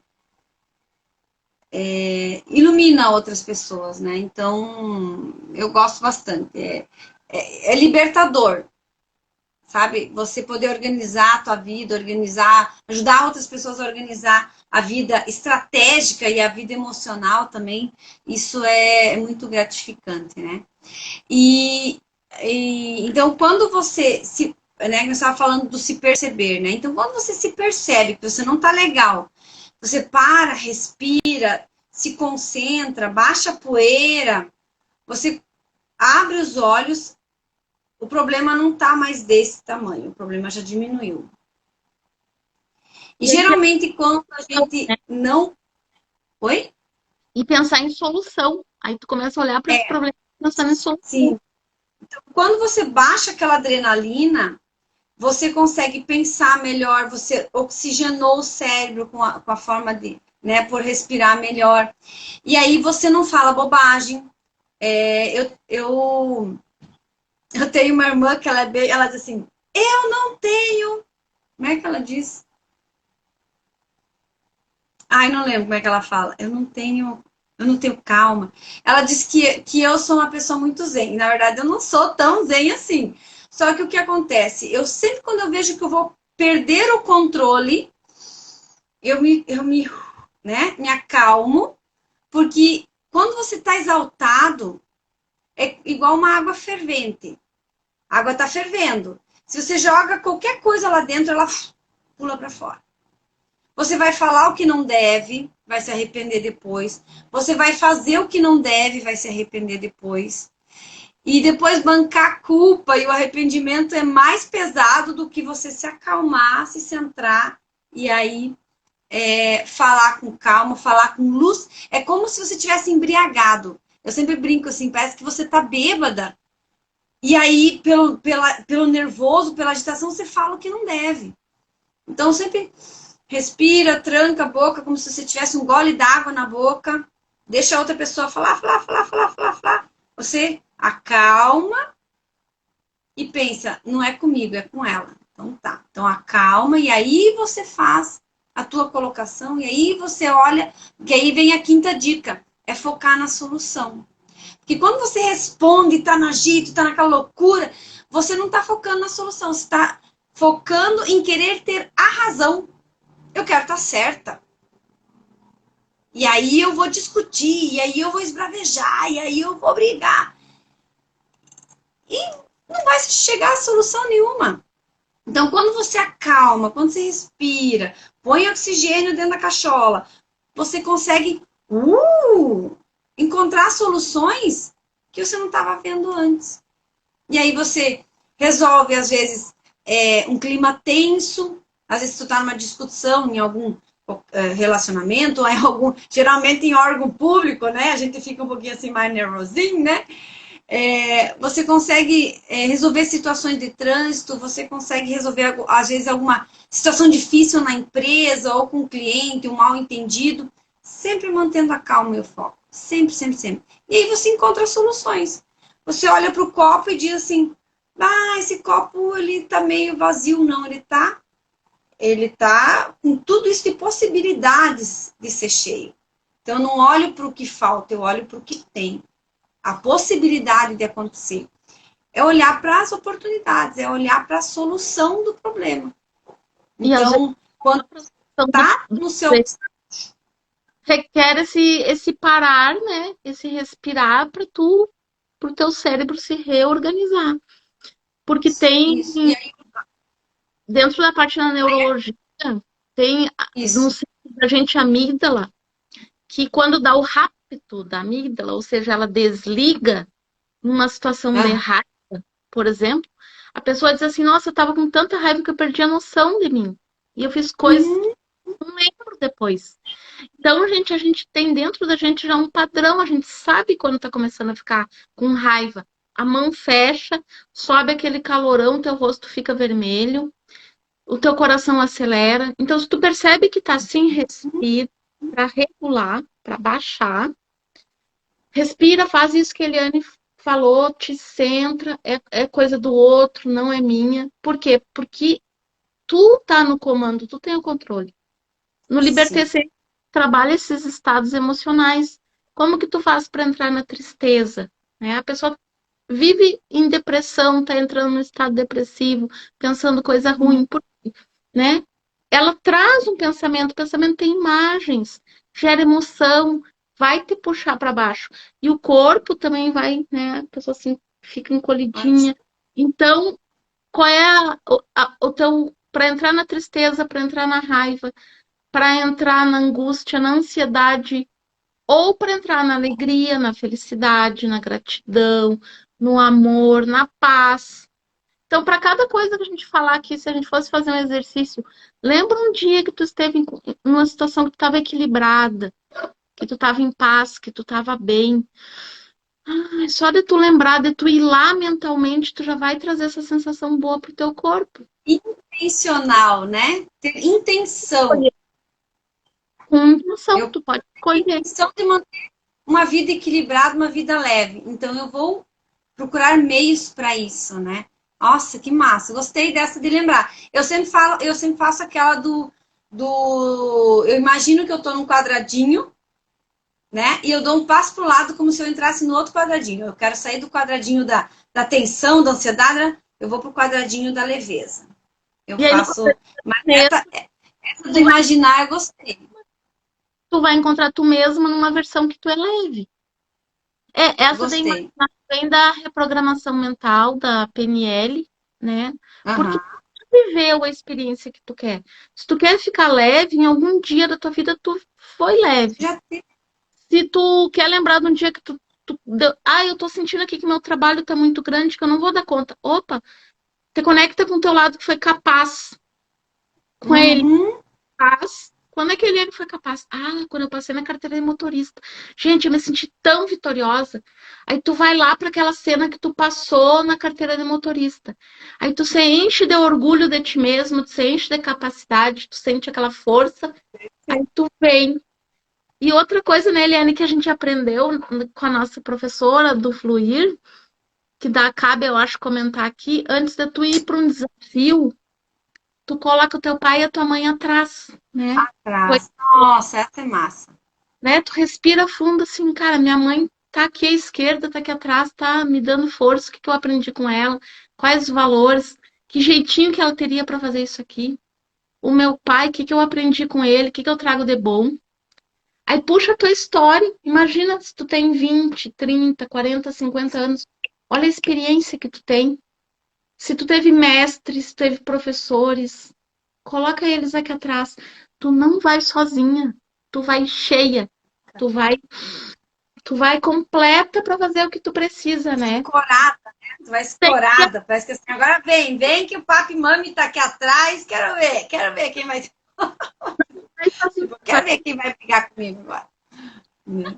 ilumina outras pessoas, né? Então, eu gosto bastante. É libertador, sabe? Você poder organizar a tua vida, organizar, ajudar outras pessoas a organizar a vida estratégica e a vida emocional também, isso é muito gratificante, né? E, então, quando você se, né, eu estava falando do se perceber, né? Então, quando você se percebe que você não tá legal, você para, respira, se concentra, baixa a poeira, você abre os olhos, o problema não tá mais desse tamanho, o problema já diminuiu. E E aí, geralmente quando a gente não. Oi? e pensar em solução. Aí tu começa a olhar para esse problema pensando em solução. Sim. Quando você baixa aquela adrenalina, você consegue pensar melhor, você oxigenou o cérebro com a forma de, né, por respirar melhor. E aí você não fala bobagem. Eu tenho uma irmã que ela diz assim, eu não tenho. Como é que ela diz? Ai, não lembro como é que ela fala. Eu não tenho calma. Ela diz que eu sou uma pessoa muito zen. Na verdade, eu não sou tão zen assim. Só que o que acontece? Eu sempre, quando eu vejo que eu vou perder o controle, me acalmo, porque quando você está exaltado, é igual uma água fervente. A água está fervendo. Se você joga qualquer coisa lá dentro, ela pula para fora. Você vai falar o que não deve, vai se arrepender depois. Você vai fazer o que não deve, vai se arrepender depois. E depois bancar a culpa e o arrependimento é mais pesado do que você se acalmar, se centrar e aí falar com calma, falar com luz. É como se você tivesse embriagado. Eu sempre brinco assim, parece que você tá bêbada. E aí, pelo nervoso, pela agitação, você fala o que não deve. Então, sempre respira, tranca a boca, como se você tivesse um gole d'água na boca. Deixa a outra pessoa falar. Você acalma e pensa, não é comigo, é com ela. Então tá. Então acalma e aí você faz a tua colocação e aí você olha, que aí vem a quinta dica, é focar na solução. Porque quando você responde, tá no agito, tá naquela loucura, você não tá focando na solução, você tá focando em querer ter a razão. Eu quero estar certa. E aí eu vou discutir, e aí eu vou esbravejar, e aí eu vou brigar. E não vai chegar a solução nenhuma. Então, quando você acalma, quando você respira, põe oxigênio dentro da cachola, você consegue encontrar soluções que você não estava vendo antes. E aí você resolve, às vezes, um clima tenso, às vezes tu está numa discussão em algum relacionamento, ou em geralmente em órgão público, né? A gente fica um pouquinho assim mais nervosinho, né? Você consegue resolver situações de trânsito, você consegue resolver, às vezes, alguma situação difícil na empresa ou com o cliente, um mal entendido, sempre mantendo a calma e o foco. Sempre, sempre, sempre. E aí você encontra soluções. Você olha para o copo e diz assim, esse copo ele tá meio vazio. Não, ele tá com tudo isso de possibilidades de ser cheio. Então, eu não olho para o que falta, eu olho para o que tem. A possibilidade de acontecer. É olhar para as oportunidades, é olhar para a solução do problema. Então, quando está no seu... requer esse parar, né? Esse respirar para o teu cérebro se reorganizar. Porque tem, Isso. E aí, dentro da parte da neurologia, tem no centro da gente amígdala, que quando dá o rapto da amígdala, ou seja, ela desliga numa situação de raiva, por exemplo, a pessoa diz assim, nossa, eu tava com tanta raiva que eu perdi a noção de mim. E eu fiz coisas que não lembro depois. Então, a gente tem dentro da gente já um padrão, a gente sabe quando tá começando a ficar com raiva. A mão fecha, sobe aquele calorão, teu rosto fica vermelho, o teu coração acelera. Então, se tu percebe que tá assim, respira para regular, para baixar. Respira, faz isso que a Eliane falou, te centra, é coisa do outro, não é minha. Por quê? Porque tu tá no comando, tu tem o controle. No Liberté trabalha esses estados emocionais. Como que tu faz para entrar na tristeza? Né? A pessoa vive em depressão, tá entrando no estado depressivo, pensando coisa ruim, né? Ela traz um pensamento, o pensamento tem imagens, gera emoção, vai te puxar para baixo. E o corpo também vai, né? A pessoa assim fica encolhidinha. Então, qual é o teu para entrar na tristeza, para entrar na raiva, para entrar na angústia, na ansiedade, ou para entrar na alegria, na felicidade, na gratidão, no amor, na paz. Então, para cada coisa que a gente falar aqui, se a gente fosse fazer um exercício, lembra um dia que tu esteve em uma situação que tu estava equilibrada, que tu estava em paz, que tu estava bem. Ah, só de tu lembrar, de tu ir lá mentalmente, tu já vai trazer essa sensação boa pro teu corpo. Intencional, né? Ter intenção. Com intenção, Eu tu pode tenho escolher. intenção de manter uma vida equilibrada, uma vida leve. Então eu vou procurar meios para isso, né? Nossa, que massa! Gostei dessa de lembrar. Eu sempre falo, eu sempre faço aquela eu imagino que eu estou num quadradinho, né? E eu dou um passo para o lado como se eu entrasse no outro quadradinho. Eu quero sair do quadradinho da tensão, da ansiedade, né? Eu vou para o quadradinho da leveza. Eu E aí, faço. Mas mesmo, essa do imaginar eu gostei. tu vai encontrar tu mesma numa versão que tu é leve. Essa da Gostei. imaginação vem da reprogramação mental, da PNL, né? Porque Aham. tu viveu a experiência que tu quer. Se tu quer ficar leve, em algum dia da tua vida tu foi leve. Já tem. Se tu quer lembrar de um dia que eu tô sentindo aqui que meu trabalho tá muito grande, que eu não vou dar conta. Opa, te conecta com o teu lado que foi capaz com ele. Uhum. Capaz. Quando é que ele foi capaz? Ah, quando eu passei na carteira de motorista. Gente, eu me senti tão vitoriosa. Aí tu vai lá para aquela cena que tu passou na carteira de motorista. Aí tu se enche de orgulho de ti mesmo, tu se enche de capacidade, tu sente aquela força. Aí tu vem. E outra coisa, né, Eliane, que a gente aprendeu com a nossa professora do Fluir, que cabe, eu acho, comentar aqui, antes de tu ir para um desafio, tu coloca o teu pai e a tua mãe atrás, né? Atrás. Nossa, essa é massa. Né? Tu respira fundo assim, cara, minha mãe tá aqui à esquerda, tá aqui atrás, tá me dando força, o que que eu aprendi com ela, quais os valores, que jeitinho que ela teria para fazer isso aqui. O meu pai, o que que eu aprendi com ele, o que que eu trago de bom. Aí puxa a tua história, imagina se tu tem 20, 30, 40, 50 anos, olha a experiência que tu tem. Se tu teve mestres, teve professores, coloca eles aqui atrás. Tu não vai sozinha, tu vai cheia, tu vai tu vai completa para fazer o que tu precisa, né? Escorada, né? Tu vai Tem que escorada. Parece que assim, agora vem que o papi mami tá aqui atrás. Quero ver quem vai. assim, Tipo, quero ver quem vai brigar comigo agora. Né?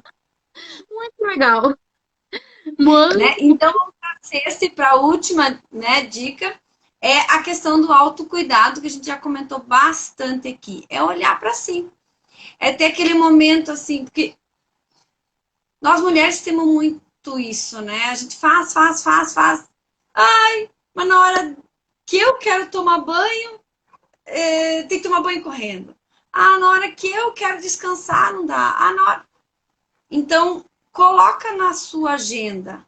muito legal. Mano, Então, para a sexta e para a última, né, dica é a questão do autocuidado, que a gente já comentou bastante aqui. É olhar para si. É ter aquele momento assim, porque nós mulheres temos muito isso, né? A gente faz. Ai, mas na hora que eu quero tomar banho, tem que tomar banho correndo. Ah, na hora que eu quero descansar, não dá. Ah, na hora... Então, coloca na sua agenda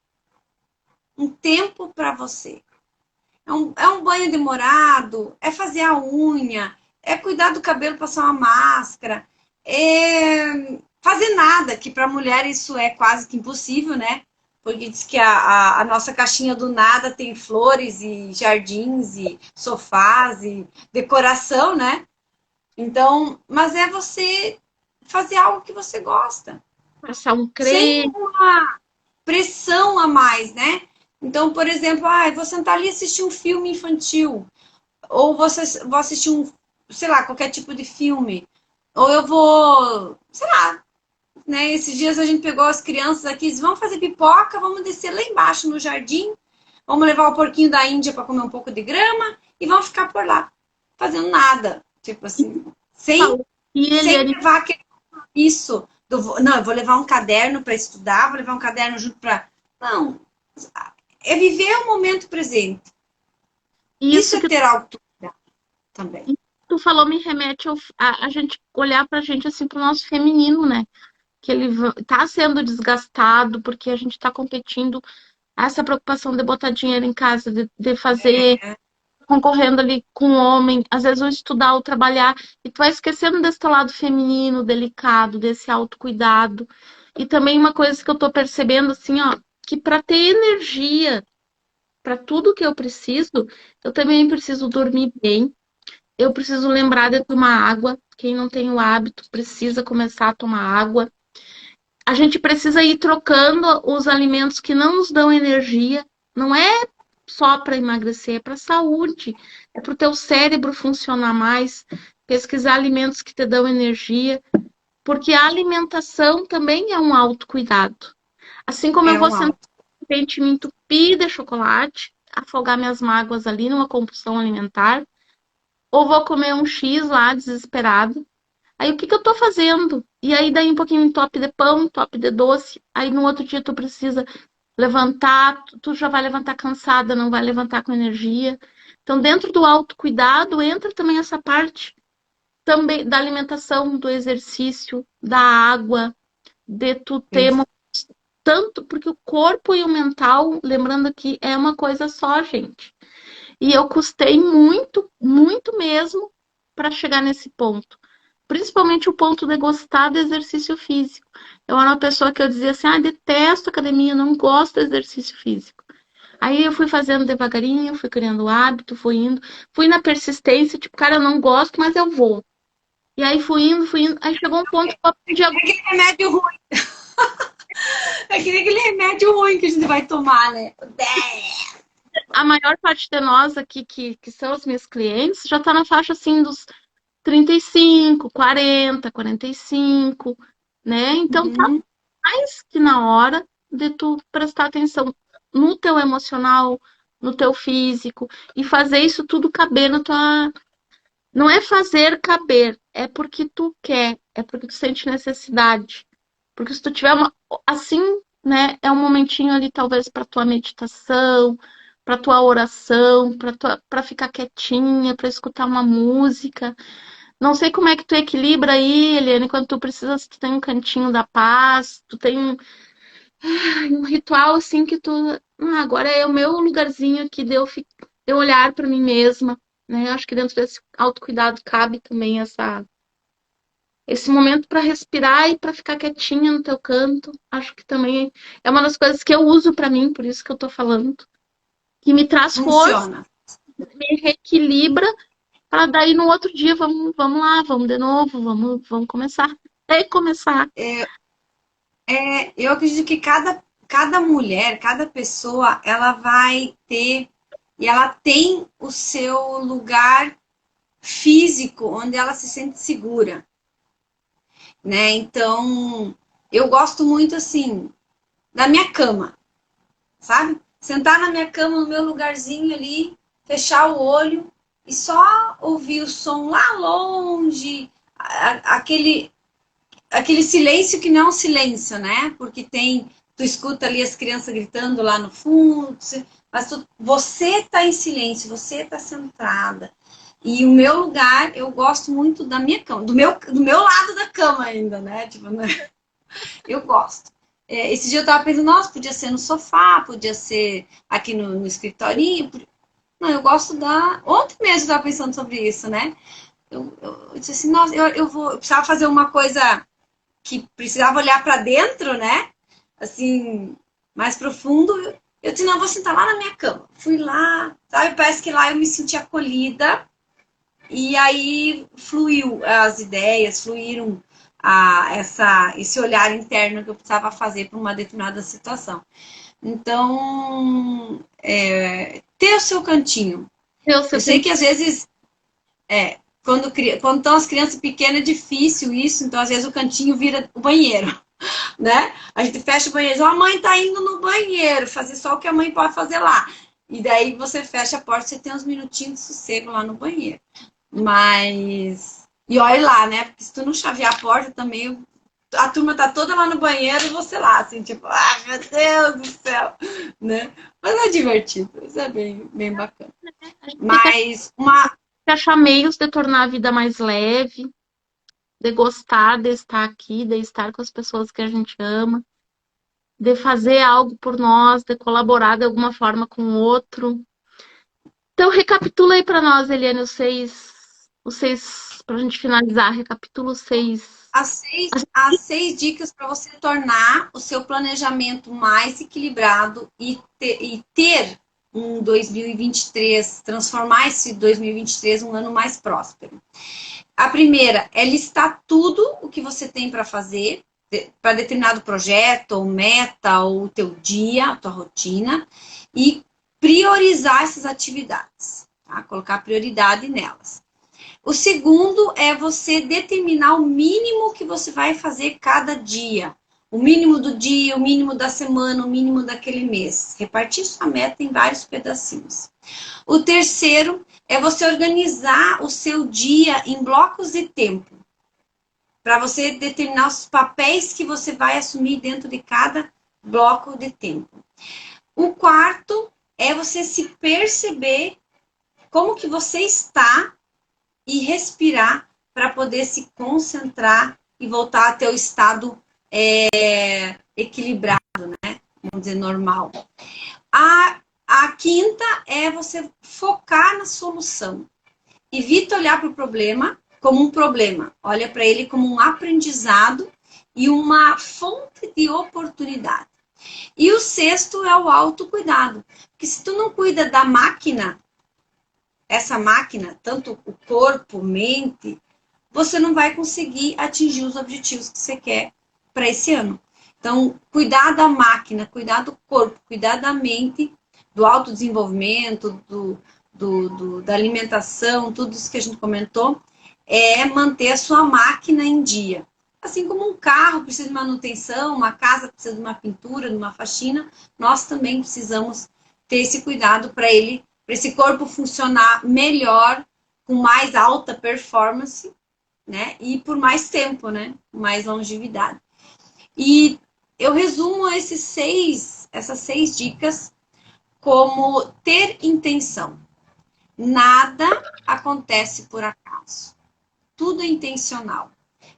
um tempo para você. É um banho demorado, é fazer a unha, é cuidar do cabelo, passar uma máscara, é fazer nada, que para mulher isso é quase que impossível, né? Porque diz que a nossa caixinha do nada tem flores e jardins e sofás e decoração, né? Então, mas é você fazer algo que você gosta, passar um sem creme. uma pressão a mais, né? Então, por exemplo, vou sentar ali e assistir um filme infantil, ou vou assistir sei lá, qualquer tipo de filme, ou eu vou, sei lá, né? Esses dias a gente pegou as crianças aqui, disse, vamos fazer pipoca, vamos descer lá embaixo no jardim, vamos levar o porquinho da Índia para comer um pouco de grama e vamos ficar por lá, fazendo nada, tipo assim, sem, Falou. E sem ele levar aquele compromisso não, eu vou levar um caderno para estudar, vou levar um caderno junto para... Não, é viver o momento presente. Isso isso é que ter autoridade também. tu falou me remete a gente olhar pra gente assim pro nosso feminino, né? Que ele tá sendo desgastado porque a gente tá competindo. essa preocupação de botar dinheiro em casa, de fazer, concorrendo ali com o homem, às vezes o estudar ou trabalhar, e tu vai esquecendo desse teu lado feminino, delicado, desse autocuidado. E também uma coisa que eu tô percebendo, assim, ó, que para ter energia para tudo que eu preciso, eu também preciso dormir bem, eu preciso lembrar de tomar água. Quem não tem o hábito precisa começar a tomar água. A gente precisa ir trocando os alimentos que não nos dão energia. Não é só para emagrecer, é para saúde, é para o teu cérebro funcionar mais. Pesquisar alimentos que te dão energia, porque a alimentação também é um autocuidado. Assim como eu É vou um sentar, alto. de repente, me entupir de chocolate, afogar minhas mágoas ali numa compulsão alimentar, ou vou comer um X lá desesperado. Aí o que que eu tô fazendo? E aí daí um pouquinho top de pão, top de doce. Aí no outro dia tu precisa levantar, tu já vai levantar cansada, não vai levantar com energia. Então dentro do autocuidado entra também essa parte também da alimentação, do exercício, da água, de tu ter tanto, porque o corpo e o mental, lembrando que é uma coisa só, gente. E eu custei muito, muito mesmo para chegar nesse ponto. Principalmente o ponto de gostar do exercício físico. Eu era uma pessoa que eu dizia assim, ah, detesto academia, não gosto do exercício físico. Aí eu fui fazendo devagarinho, fui criando o hábito, fui indo, fui na persistência, tipo, cara, eu não gosto, mas eu vou. E aí fui indo, aí chegou um ponto que eu aprendi a... É aquele remédio ruim. É que nem aquele remédio ruim que a gente vai tomar, né? A maior parte de nós aqui, que são os meus clientes, já tá na faixa assim dos 35, 40, 45, né? Então tá Uhum. mais que na hora de tu prestar atenção no teu emocional, no teu físico e fazer isso tudo caber na tua. Não é fazer caber, é porque tu quer, é porque tu sente necessidade. Porque se tu tiver uma assim, né, é um momentinho ali talvez para tua meditação, para tua oração, para ficar quietinha, para escutar uma música. Não sei como é que tu equilibra aí, Eliane, quando tu precisa, se tu tem um cantinho da paz, tu tem um ritual assim que tu, agora é o meu lugarzinho aqui de eu olhar para mim mesma, né? Eu acho que dentro desse autocuidado cabe também esse momento para respirar e para ficar quietinha no teu canto. Acho que também é uma das coisas que eu uso para mim, por isso que eu tô falando, que me traz força, Funciona. me reequilibra para daí no outro dia vamos lá, vamos de novo, vamos começar. Recomeçar. Eu acredito que cada mulher, cada pessoa, ela vai ter e ela tem o seu lugar físico onde ela se sente segura, né? Então, eu gosto muito assim da minha cama, sabe? Sentar na minha cama, no meu lugarzinho ali, fechar o olho e só ouvir o som lá longe, aquele silêncio que não é um silêncio, né? Porque tu escuta ali as crianças gritando lá no fundo, mas você tá em silêncio, você tá centrada. E o meu lugar, eu gosto muito da minha cama, do meu lado da cama ainda, né? Tipo, né? Eu gosto. Esse dia eu tava pensando, nossa, podia ser no sofá, podia ser aqui no escritorinho. Não, eu gosto da. Ontem mesmo eu tava pensando sobre isso, né? Eu disse assim, nossa, eu precisava fazer uma coisa que precisava olhar para dentro, né? Assim, mais profundo. Eu disse, não, vou sentar lá na minha cama. Fui lá, sabe? Parece que lá eu me senti acolhida. E aí fluiu as ideias, fluíram esse olhar interno que eu precisava fazer para uma determinada situação. Então, ter o seu cantinho. Eu, se Eu eu sei tenho que às vezes, quando estão as crianças pequenas é difícil isso, então às vezes o cantinho vira o banheiro, né? A gente fecha o banheiro, a mãe tá indo no banheiro, fazer só o que a mãe pode fazer lá. E daí você fecha a porta, você tem uns minutinhos de sossego lá no banheiro. Mas. E olha lá, né? Porque se tu não chavear a porta também, a turma tá toda lá no banheiro e você lá, assim, tipo, ah, meu Deus do céu, né? Mas é divertido, isso é bem, bem bacana. a gente tem que Mas uma. achar meios de tornar a vida mais leve, de gostar de estar aqui, de estar com as pessoas que a gente ama. de fazer algo por nós, de colaborar de alguma forma com o outro. Então, recapitula aí para nós, Eliane, os seis, para a gente finalizar, recapitula os seis. As seis dicas para você tornar o seu planejamento mais equilibrado e ter um 2023, transformar esse 2023 um ano mais próspero. A primeira é listar tudo o que você tem para fazer, para determinado projeto, ou meta, ou o teu dia, a tua rotina, e priorizar essas atividades, tá? Colocar prioridade nelas. O segundo é você determinar o mínimo que você vai fazer cada dia. O mínimo do dia, o mínimo da semana, o mínimo daquele mês. Repartir sua meta em vários pedacinhos. O terceiro é você organizar o seu dia em blocos de tempo. Para você determinar os papéis que você vai assumir dentro de cada bloco de tempo. O quarto é você se perceber como que você está e respirar para poder se concentrar e voltar a ter o estado equilibrado, né? Vamos dizer, normal. A quinta é você focar na solução. Evita olhar para o problema como um problema. Olha para ele como um aprendizado e uma fonte de oportunidade. E o sexto é o autocuidado. Porque se tu não cuida da máquina, essa máquina, tanto o corpo, mente, você não vai conseguir atingir os objetivos que você quer para esse ano. Então, cuidar da máquina, cuidar do corpo, cuidar da mente, do autodesenvolvimento, da alimentação, tudo isso que a gente comentou, é manter a sua máquina em dia. Assim como um carro precisa de manutenção, uma casa precisa de uma pintura, de uma faxina, nós também precisamos ter esse cuidado para esse corpo funcionar melhor, com mais alta performance, né? E por mais tempo, né? Mais longevidade. E eu resumo essas seis dicas como ter intenção. Nada acontece por acaso. Tudo é intencional.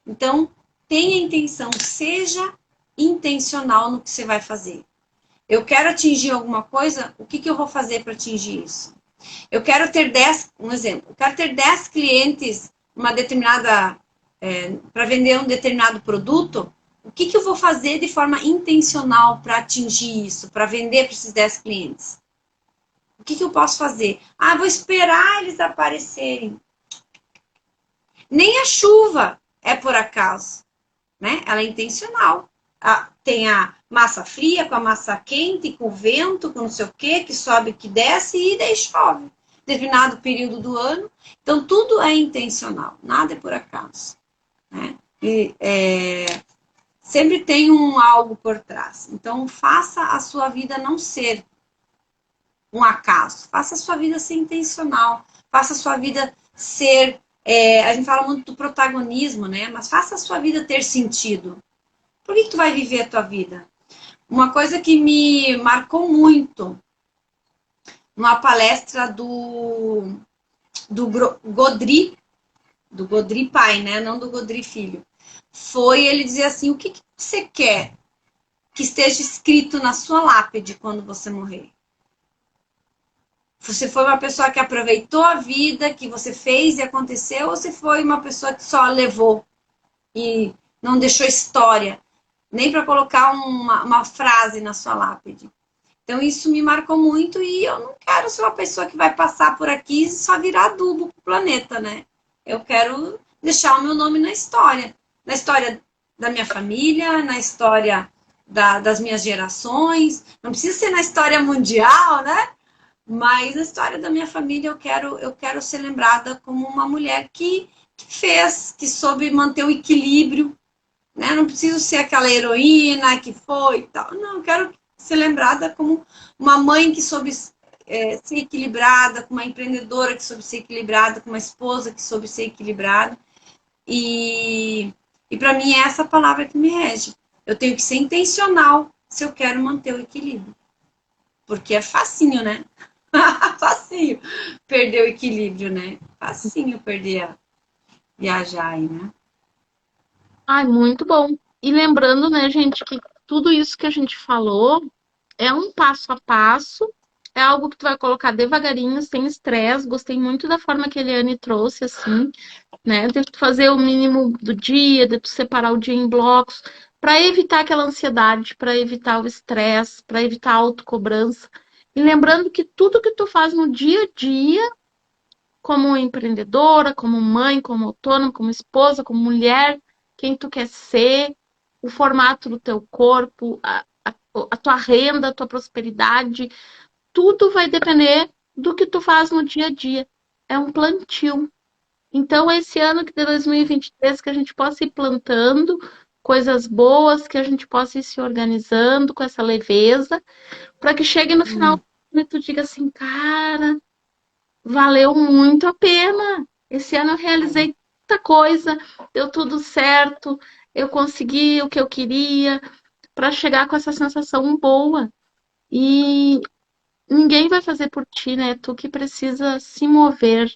Então, tenha intenção, seja intencional no que você vai fazer. Eu quero atingir alguma coisa, o que eu vou fazer para atingir isso? Eu quero ter 10, um exemplo, eu quero ter 10 clientes uma determinada, para vender um determinado produto, o que eu vou fazer de forma intencional para atingir isso, para vender para esses 10 clientes? O que eu posso fazer? Ah, vou esperar eles aparecerem. Nem a chuva é por acaso, né? Ela é intencional. Tem a massa fria com a massa quente, com o vento, com não sei o quê, que sobe, que desce e daí chove. Determinado período do ano. Então, tudo é intencional, nada é por acaso, né? E, sempre tem algo por trás. Então, faça a sua vida não ser um acaso. Faça a sua vida ser intencional. Faça a sua vida ser... a gente fala muito do protagonismo, né? Mas faça a sua vida ter sentido. Por que tu vai viver a tua vida? Uma coisa que me marcou muito, numa palestra do Godri pai, né? Não do Godri filho. Foi ele dizer assim, o que você quer que esteja escrito na sua lápide quando você morrer? Você foi uma pessoa que aproveitou a vida, que você fez e aconteceu, ou você foi uma pessoa que só levou e não deixou história, nem para colocar uma frase na sua lápide? Então, isso me marcou muito e eu não quero ser uma pessoa que vai passar por aqui e só virar adubo pro planeta, né? Eu quero deixar o meu nome na história da minha família, na história das minhas gerações. Não precisa ser na história mundial, né? Mas na história da minha família eu quero ser lembrada como uma mulher que fez, que soube manter o equilíbrio, né? Não preciso ser aquela heroína que foi e tal. Não, eu quero ser lembrada como uma mãe que soube ser equilibrada, como uma empreendedora que soube ser equilibrada, como uma esposa que soube ser equilibrada. E para mim é essa palavra que me rege. Eu tenho que ser intencional se eu quero manter o equilíbrio. Porque é facinho, né? Facinho perder o equilíbrio, né? Facinho perder viajar aí, né? Ai, muito bom. E lembrando, né, gente, tudo isso que a gente falou é um passo a passo, é algo que tu vai colocar devagarinho, sem estresse. Gostei muito da forma que a Eliane trouxe, assim, né? De tu fazer o mínimo do dia, de tu separar o dia em blocos, para evitar aquela ansiedade, para evitar o estresse, para evitar a autocobrança. E lembrando que tudo que tu faz no dia a dia, como empreendedora, como mãe, como autônoma, como esposa, como mulher, quem tu quer ser, o formato do teu corpo, a tua renda, a tua prosperidade, tudo vai depender do que tu faz no dia a dia. É um plantio. Então, esse ano que de 2023, que a gente possa ir plantando coisas boas, que a gente possa ir se organizando com essa leveza, para que chegue no final do ano e tu diga assim, cara, valeu muito a pena. Esse ano eu realizei muita coisa, deu tudo certo, eu consegui o que eu queria, para chegar com essa sensação boa. E ninguém vai fazer por ti, né? Tu que precisa se mover,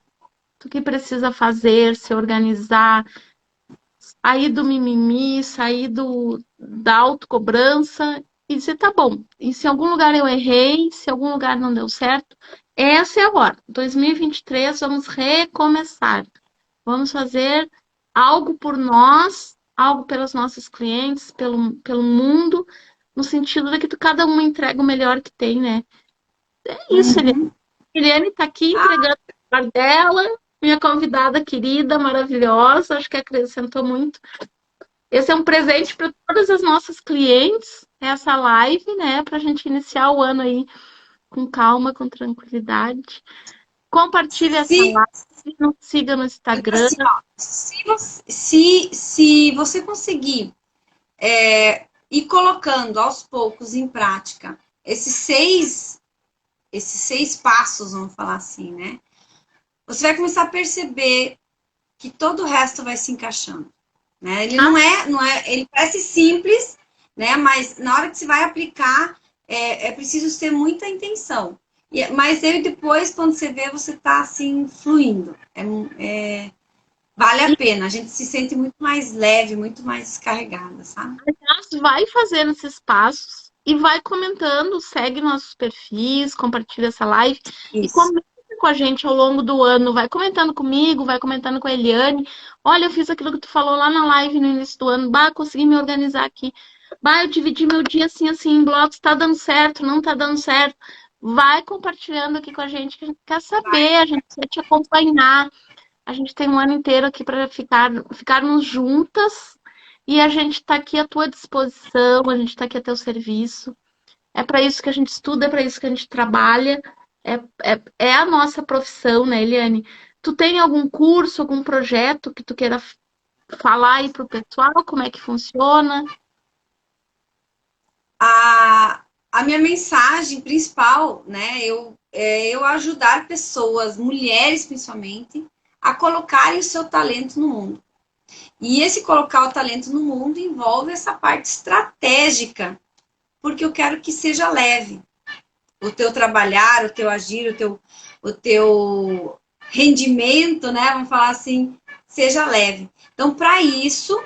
tu que precisa fazer, se organizar, sair do mimimi, sair da autocobrança e dizer, tá bom, e se em algum lugar eu errei, se em algum lugar não deu certo, essa é a hora. 2023, vamos recomeçar. Vamos fazer algo por nós, algo pelos nossos clientes, pelo mundo, no sentido de que cada um entrega o melhor que tem, né? É isso, Eliane. Uhum. Eliane está aqui entregando o lugar dela, minha convidada querida, maravilhosa, acho que acrescentou muito. Esse é um presente para todas as nossas clientes, essa live, né? Para a gente iniciar o ano aí com calma, com tranquilidade. Compartilhe essa Se, live, nos siga no Instagram. assim, ó, se você conseguir ir colocando aos poucos em prática esses seis passos, vamos falar assim, né? Você vai começar a perceber que todo o resto vai se encaixando, né? Ele ele parece simples, né? Mas na hora que você vai aplicar, é preciso ter muita intenção. Mas aí depois, quando você vê, você está assim, fluindo. Vale a pena. A gente se sente muito mais leve, muito mais descarregada, sabe? Vai fazendo esses passos e vai comentando, segue nossos perfis, compartilha essa live e Isso. comenta com a gente ao longo do ano. Vai comentando comigo, vai comentando com a Eliane. Olha, eu fiz aquilo que tu falou lá na live no início do ano. Bah, consegui me organizar aqui. Bah, eu dividi meu dia assim, assim, em blocos. Tá dando certo, não tá dando certo. Vai compartilhando aqui com a gente, que a gente quer saber, a gente quer te acompanhar. A gente tem um ano inteiro aqui para ficarmos juntas e a gente está aqui à tua disposição, a gente está aqui a teu serviço. É para isso que a gente estuda, é para isso que a gente trabalha, é a nossa profissão, né, Eliane? Tu tem algum curso, algum projeto que tu queira falar aí para o pessoal? Como é que funciona? A minha mensagem principal, né, eu ajudar pessoas, mulheres principalmente, a colocarem o seu talento no mundo. E esse colocar o talento no mundo envolve essa parte estratégica, porque eu quero que seja leve. O teu trabalhar, o teu agir, o teu rendimento, né, vamos falar assim, seja leve. Então, para isso,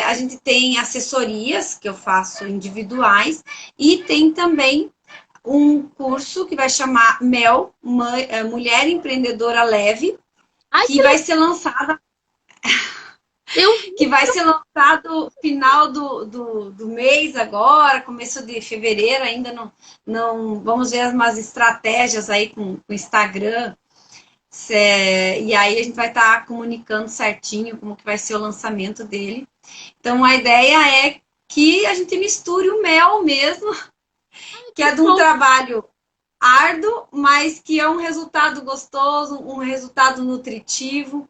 a gente tem assessorias que eu faço individuais e tem também um curso que vai chamar MEL, Mulher Empreendedora Leve, Ai, que vai ser lançado final do mês agora, começo de fevereiro, ainda não vamos ver umas estratégias aí com o Instagram, e aí a gente vai estar comunicando certinho como que vai ser o lançamento dele. Então a ideia é que a gente misture o mel mesmo, que é de um trabalho árduo, mas que é um resultado gostoso, um resultado nutritivo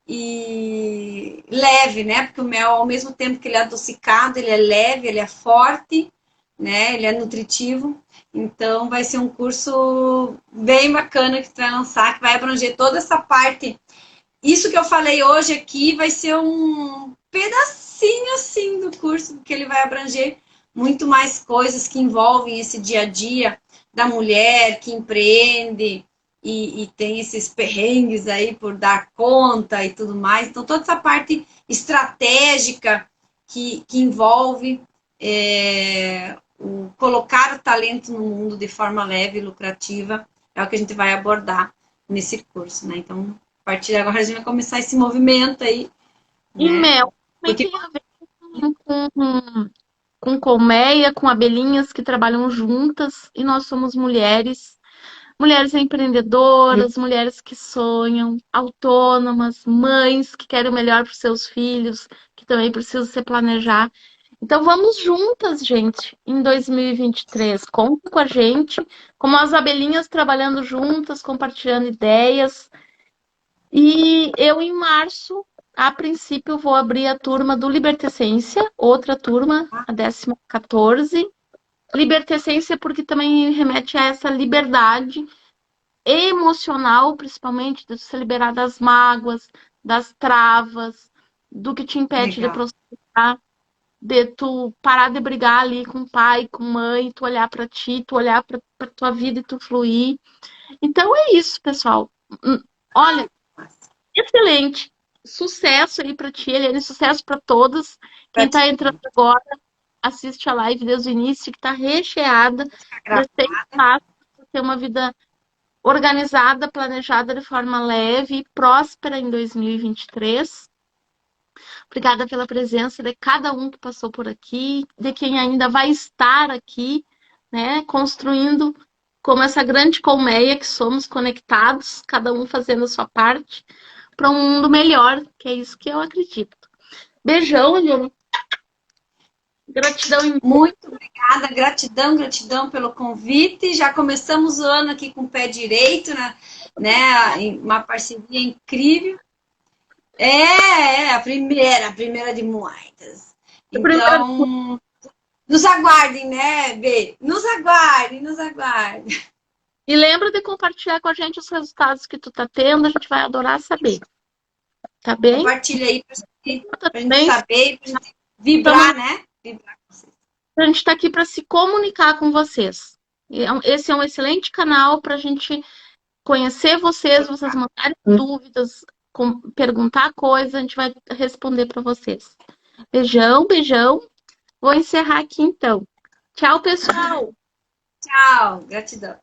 e leve, né? Porque o mel, ao mesmo tempo que ele é adocicado, ele é leve, ele é forte, né? Ele é nutritivo. Então, vai ser um curso bem bacana que tu vai lançar, que vai abranger toda essa parte. Isso que eu falei hoje aqui vai ser um pedacinho, assim, do curso, porque ele vai abranger muito mais coisas que envolvem esse dia a dia da mulher que empreende, e tem esses perrengues aí por dar conta e tudo mais. Então, toda essa parte estratégica que envolve colocar o talento no mundo de forma leve e lucrativa é o que a gente vai abordar nesse curso, né? Então, a partir de agora a gente vai começar esse movimento aí, E né? mel também Porque tem a ver com colmeia, com abelhinhas que trabalham juntas, e nós somos mulheres. Mulheres empreendedoras, mulheres que sonham, autônomas, mães que querem o melhor para os seus filhos, que também precisam se planejar. Então vamos juntas, gente, em 2023. Conta com a gente, como as abelhinhas trabalhando juntas, compartilhando ideias. E eu, em março, a princípio, vou abrir a turma do Libertecência, outra turma, a 14ª. Libertecência porque também remete a essa liberdade emocional, principalmente, de se liberar das mágoas, das travas, do que te impede de legal. prosperar, de tu parar de brigar ali com o pai, com mãe, tu olhar para ti, tu olhar para tua vida e tu fluir. Então é isso, pessoal. Olha, excelente. Sucesso aí para ti, Eliane, sucesso para todos. Quem tá entrando agora, assiste a live desde o início, que tá recheada de 6 passos para ter uma vida organizada, planejada de forma leve e próspera em 2023. Obrigada pela presença de cada um que passou por aqui, de quem ainda vai estar aqui, né, construindo como essa grande colmeia que somos conectados, cada um fazendo a sua parte, para um mundo melhor, que é isso que eu acredito. Beijão, Eliane. Gratidão imensa. Muito obrigada, gratidão, gratidão pelo convite. Já começamos o ano aqui com o pé direito, né? Uma parceria incrível. A primeira de muitas. Então, nos aguardem, né, Bê? Nos aguardem, nos aguardem. E lembra de compartilhar com a gente os resultados que tu tá tendo, a gente vai adorar saber. Tá bem? Compartilha aí pra gente saber, pra gente vibrar, né? Vibrar com vocês. A gente está aqui para se comunicar com vocês. Esse é um excelente canal para a gente conhecer vocês mandarem dúvidas, perguntar coisas, a gente vai responder para vocês. Beijão, beijão. Vou encerrar aqui então. Tchau, pessoal. Tchau, gratidão.